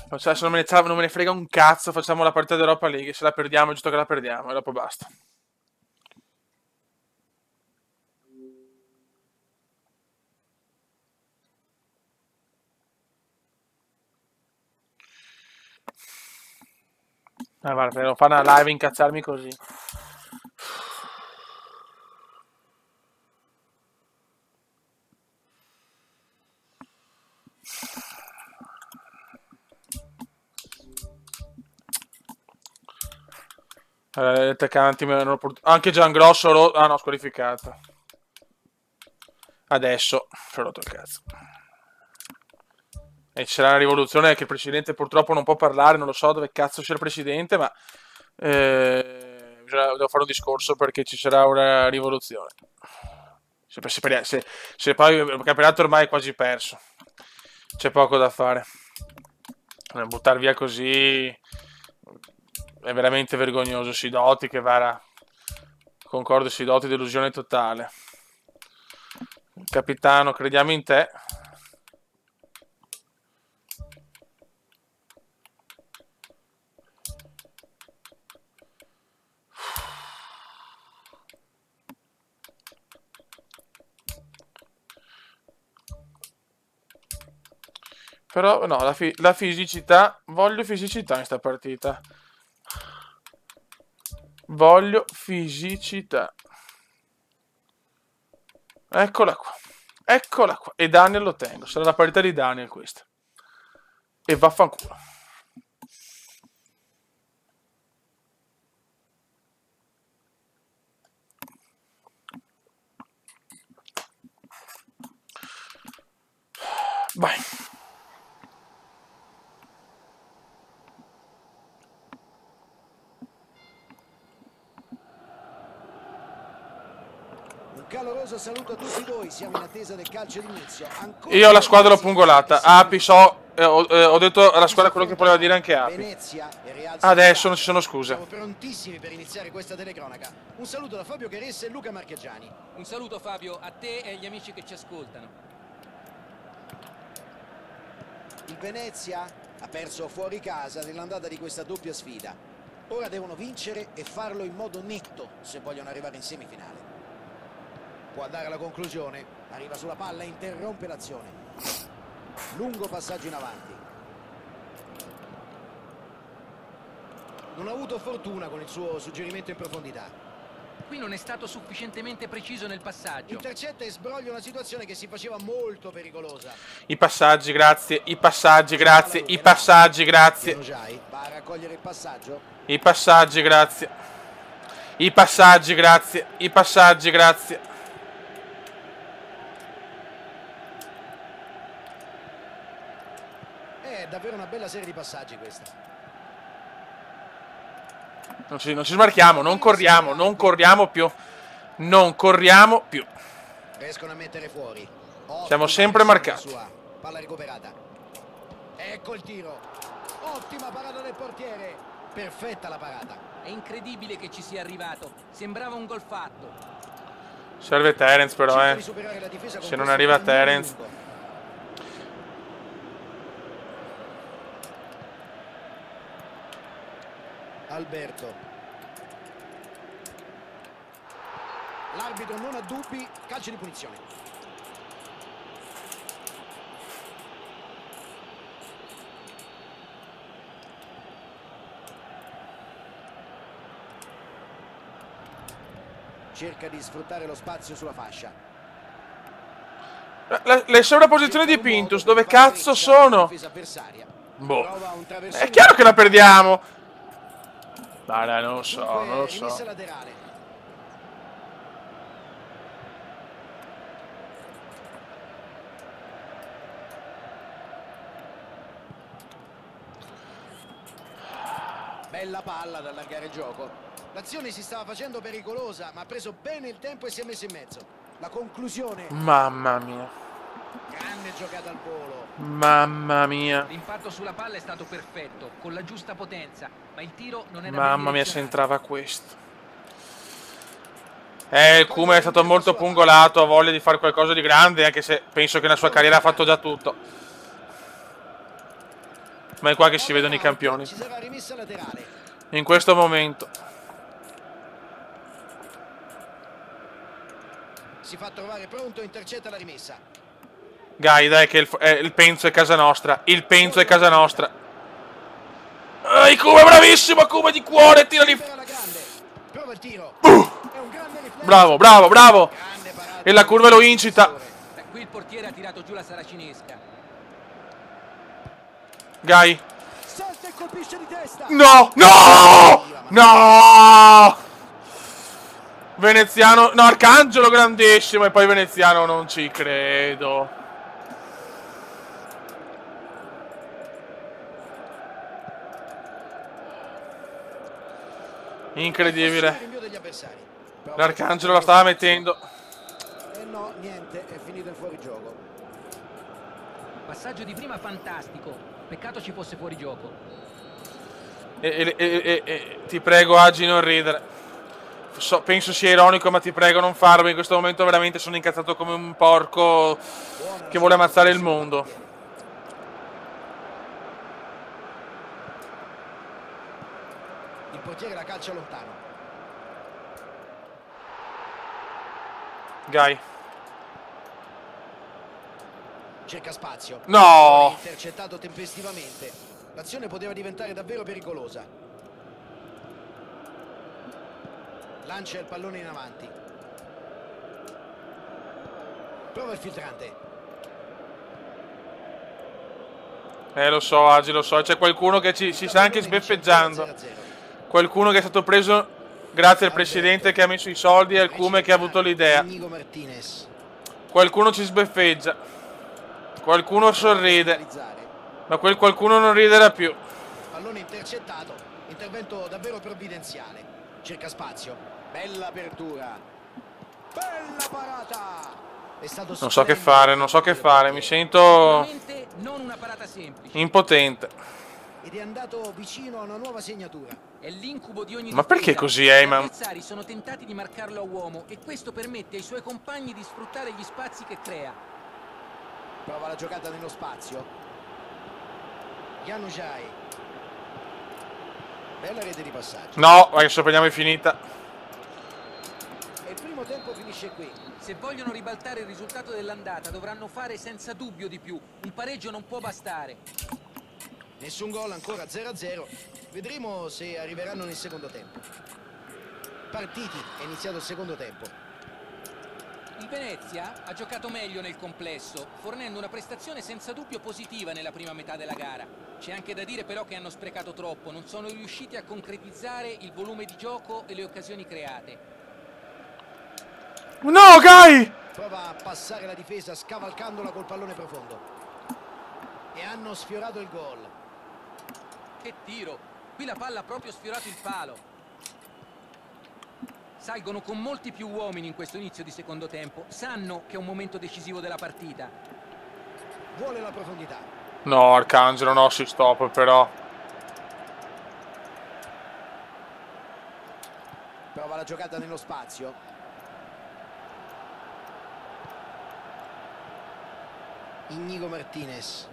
Adesso non me ne frega un cazzo. Facciamo la partita d'Europa League. Se la perdiamo è giusto che la perdiamo. E dopo basta. Guarda, devo fare una live e incazzarmi così. Gli attaccanti anche Giangrosso ah no, squalificato. Adesso ci ho rotto il cazzo. E ci sarà una rivoluzione che il presidente purtroppo non può parlare. Non lo so dove cazzo c'è il presidente, ma devo fare un discorso perché ci sarà una rivoluzione. Se poi il campionato ormai è quasi perso, c'è poco da fare. Buttare via così è veramente vergognoso. Sidoti che vara, concordo, Sidoti, delusione totale. Capitano, crediamo in te. Però no, la fisicità, voglio fisicità in sta partita. Voglio fisicità. Eccola qua. Eccola qua. E Daniel lo tengo. Sarà la parità di Daniel questa. E vaffanculo. Vai. Caloroso saluto a tutti voi, siamo in attesa del calcio d'inizio. Io la squadra l'ho pungolata. Api, ho detto alla squadra quello che voleva dire anche Api. Adesso non ci sono scuse. Siamo prontissimi per iniziare questa telecronaca. Un saluto da Fabio Caressa e Luca Marchegiani. Un saluto Fabio a te e agli amici che ci ascoltano. Il Venezia ha perso fuori casa nell'andata di questa doppia sfida. Ora devono vincere e farlo in modo netto se vogliono arrivare in semifinale. Può andare alla conclusione, arriva sulla palla e interrompe l'azione. Lungo passaggio in avanti. Non ha avuto fortuna con il suo suggerimento in profondità. Qui non è stato sufficientemente preciso nel passaggio. Intercetta e sbroglia una situazione che si faceva molto pericolosa. I passaggi, grazie. I passaggi, grazie. I passaggi, grazie. Va a raccogliere il passaggio. I passaggi, grazie. I passaggi, grazie. I passaggi, grazie. È davvero una bella serie di passaggi questa. Non ci smarchiamo, non corriamo più. Non corriamo più. Riescono a mettere fuori. Siamo sempre marcati. Palla recuperata. Ecco il tiro. Ottima parata del portiere. Perfetta la parata. È incredibile che ci sia arrivato. Sembrava un gol fatto. Serve Terence però, Se non arriva Terence. Alberto. L'arbitro non ha dubbi, calcio di punizione. Cerca di sfruttare lo spazio sulla fascia. Le sovrapposizioni di Pintus, dove cazzo sono? Boh. È chiaro che la perdiamo. Dai, non lo so, Dunque, non lo rimessa so. laterale. Bella palla ad allargare il gioco. L'azione si stava facendo pericolosa, ma ha preso bene il tempo e si è messo in mezzo. La conclusione. Mamma mia. Grande giocata al volo. Mamma mia. L'impatto sulla palla è stato perfetto, con la giusta potenza, ma il tiro non era ben Mamma mia, se direzionato. entrava questo. Il Kuma è stato molto pungolato, ha voglia di fare qualcosa di grande, anche se penso che nella sua carriera ha fatto già tutto. Ma è qua che si vedono i campioni. Ci sarà rimessa laterale. In questo momento. Si fa trovare pronto, intercetta la rimessa. Gai, dai, che il Penzo è casa nostra. Il Penzo è casa nostra. Il Kuma è bravissimo, Kuma di cuore, tira di... Libera la grande. Prova il tiro. È un grande riflesso. Bravo, bravo, bravo. Grande parata. E la curva lo incita. Beh, qui il portiere ha tirato giù la saracinesca. Gai. Salta e colpisce di testa. No, no, no. Veneziano, no, Arcangelo grandissimo e poi Veneziano non ci credo. Incredibile. Rinvio degli avversari. L'Arcangelo la stava mettendo. No, niente, è finito il fuorigioco. Passaggio di prima fantastico, peccato ci fosse fuori gioco. Ti prego, Agi, non ridere. Penso sia ironico, ma ti prego non farlo. In questo momento veramente sono incazzato come un porco che vuole ammazzare il mondo. Il portiere la calcia lontano. Gai. Cerca spazio. No! Intercettato tempestivamente. L'azione poteva diventare davvero pericolosa. Lancia il pallone in avanti. Prova il filtrante. Lo so, Agi, lo so. C'è qualcuno che si sta anche sbeffeggiando. Qualcuno che è stato preso grazie al presidente che ha messo i soldi e al Cume che ha avuto l'idea. Qualcuno ci sbeffeggia. Qualcuno sorride. Ma quel qualcuno non riderà più. Pallone intercettato. Intervento davvero provvidenziale. Cerca spazio. Bella apertura. Bella parata. È stato non so che fare, non so che fare. Mi sento non una parata semplice. impotente. Ed è andato vicino a una nuova segnatura. È l'incubo di ogni Ma perché difesa. così, Gli Heyman? avversari sono tentati di marcarlo a uomo e questo permette ai suoi compagni di sfruttare gli spazi che crea. Prova la giocata nello spazio. Januzaj. Bella rete di passaggio. No, adesso prendiamo è finita. E il primo tempo finisce qui. Se vogliono ribaltare il risultato dell'andata dovranno fare senza dubbio di più. Un pareggio non può bastare. Nessun gol ancora, 0-0. Vedremo se arriveranno nel secondo tempo. Partiti, è iniziato il secondo tempo. Il Venezia ha giocato meglio nel complesso, fornendo una prestazione senza dubbio positiva nella prima metà della gara. C'è anche da dire però che hanno sprecato troppo, non sono riusciti a concretizzare il volume di gioco e le occasioni create. No, Gai! Prova a passare la difesa scavalcandola col pallone profondo. E hanno sfiorato il gol. Che tiro! Qui la palla ha proprio sfiorato il palo. Salgono con molti più uomini in questo inizio di secondo tempo. Sanno che è un momento decisivo della partita. Vuole la profondità. No, Arcangelo, no, si stop però. Prova la giocata nello spazio. Íñigo Martínez.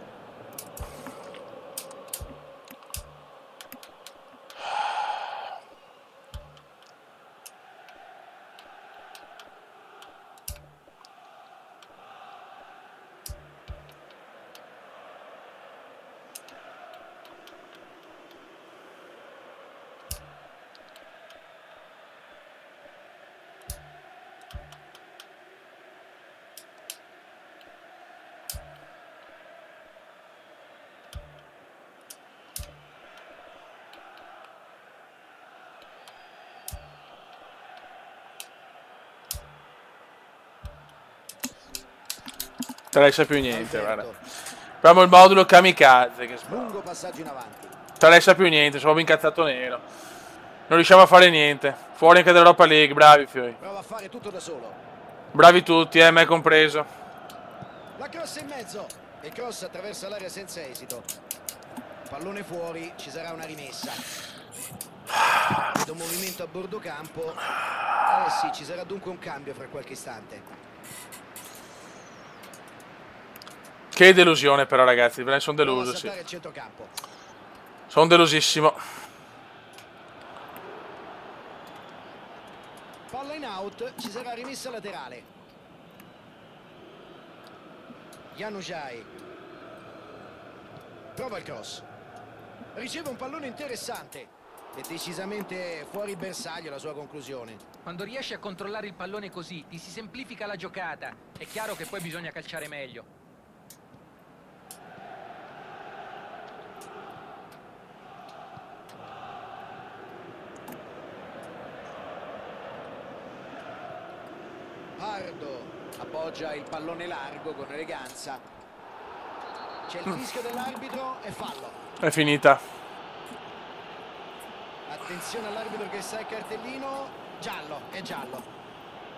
Non riesce più niente, guarda. Proviamo il modulo kamikaze che Lungo passaggio in avanti. non riesce più niente, sono proprio incazzato nero. Non riusciamo a fare niente. Fuori anche dall'Europa League, bravi fioi. Prova a fare tutto da solo. Bravi tutti, me compreso. La cross in mezzo. E cross attraversa l'area senza esito. Pallone fuori, ci sarà una rimessa. Vedo un movimento a bordo campo. Eh sì, ci sarà dunque un cambio fra qualche istante. Che delusione però ragazzi, ve ne sono Prova a deluso, sì. saltare il centrocampo. Sono delusissimo. Palla in out, ci sarà rimessa laterale. Januzaj. Prova il cross. Riceve un pallone interessante. È decisamente fuori bersaglio la sua conclusione. Quando riesci a controllare il pallone così, ti si semplifica la giocata. È chiaro che poi bisogna calciare meglio. Pardo appoggia il pallone largo con eleganza. C'è il fischio dell'arbitro e fallo. È finita. Attenzione all'arbitro che sa il cartellino. Giallo, è giallo.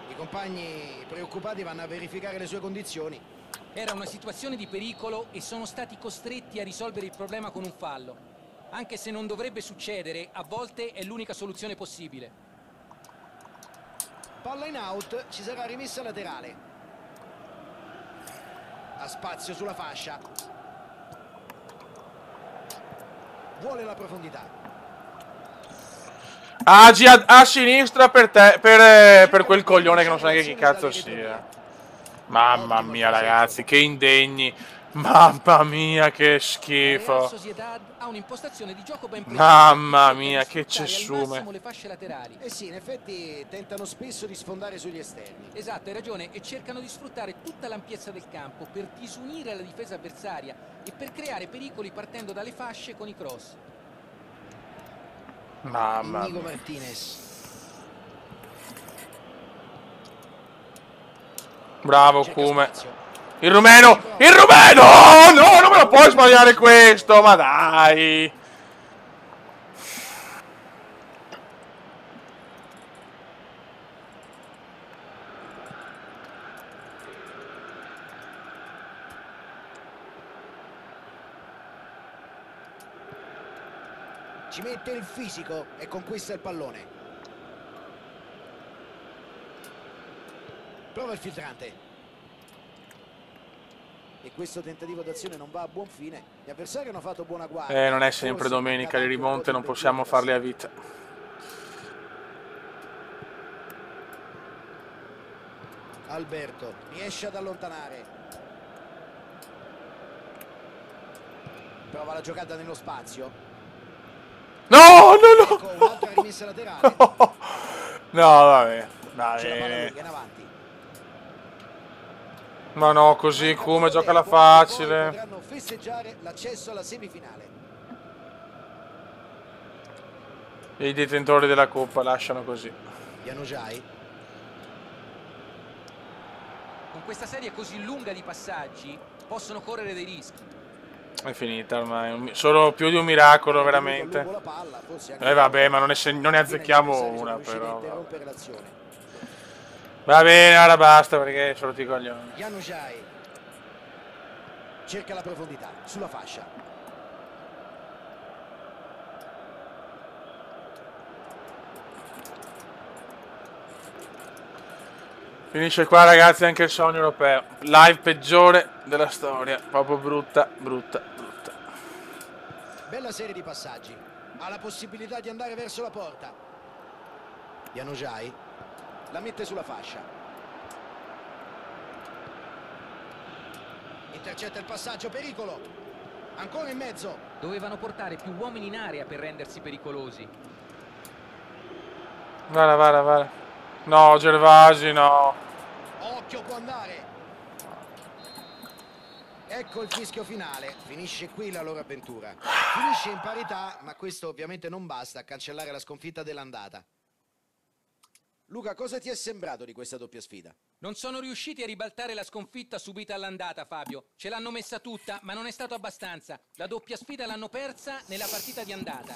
I compagni preoccupati vanno a verificare le sue condizioni. Era una situazione di pericolo e sono stati costretti a risolvere il problema con un fallo. Anche se non dovrebbe succedere, a volte è l'unica soluzione possibile. Palla in out, ci sarà rimessa laterale. Ha spazio sulla fascia. Vuole la profondità. Agi a sinistra per te, per quel coglione che non sa neanche chi cazzo sia. Mamma mia ragazzi, che indegni. Mamma mia, che La Real schifo. Sociedad ha un'impostazione di gioco ben precisa. Mamma Cerca di mia, che sfruttare al cessume. massimo le fasce laterali. Eh sì, in effetti tentano spesso di sfondare sugli esterni. Esatto, hai ragione, e cercano di sfruttare tutta l'ampiezza del campo per disunire la difesa avversaria e per creare pericoli partendo dalle fasce con i cross. Mamma Inigo mia. Martinez. Bravo Cerca Kume. spazio. Il rumeno! Il rumeno! No, non me lo puoi sbagliare questo, ma dai! Ci mette il fisico e conquista il pallone. Prova il filtrante. E questo tentativo d'azione non va a buon fine. Gli avversari hanno fatto buona guardia. Non è sempre domenica, le rimonte non possiamo farle a vita. Alberto riesce ad allontanare. Prova la giocata nello spazio. No, no, Ecco un'altra rimessa laterale. no! No, vabbè, C'è la palla dai. lunga in avanti. Ma no, così Manca come poco gioca la tempo, poi facile. potranno festeggiare l'accesso alla semifinale. I detentori della coppa lasciano così. Januzaj. Con questa serie così lunga di passaggi possono correre dei rischi. È finita ormai. Solo più di un miracolo, Lungo veramente. la palla, forse anche Vabbè, ma non ne azzecchiamo gli avversari sono una, riusciti a però. interrompere l'azione. Va bene, ora basta perché sono ti coglioni. Januzaj cerca la profondità sulla fascia. Finisce qua ragazzi anche il sogno europeo. Live peggiore della storia. Proprio brutta, brutta, brutta. Bella serie di passaggi. Ha la possibilità di andare verso la porta. Januzaj la mette sulla fascia. Intercetta il passaggio, pericolo. Ancora in mezzo. Dovevano portare più uomini in area per rendersi pericolosi. Guarda. No, Gervasi, no. Occhio, può andare. Ecco il fischio finale. Finisce qui la loro avventura. Finisce in parità, ma questo ovviamente non basta a cancellare la sconfitta dell'andata. Luca, cosa ti è sembrato di questa doppia sfida? Non sono riusciti a ribaltare la sconfitta subita all'andata, Fabio. Ce l'hanno messa tutta, ma non è stato abbastanza. La doppia sfida l'hanno persa nella partita di andata.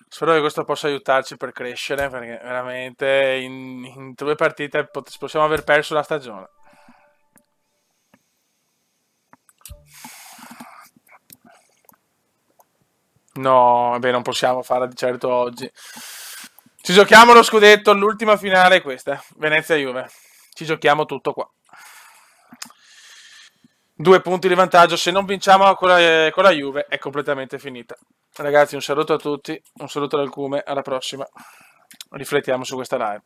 Spero che questo possa aiutarci per crescere, perché veramente in 2 partite possiamo aver perso la stagione. No, beh, non possiamo farla di certo oggi. Ci giochiamo lo scudetto, l'ultima finale è questa, Venezia-Juve. Ci giochiamo tutto qua. 2 punti di vantaggio, se non vinciamo con la Juve è completamente finita. Ragazzi, un saluto a tutti, un saluto dal Cume, alla prossima. Riflettiamo su questa live.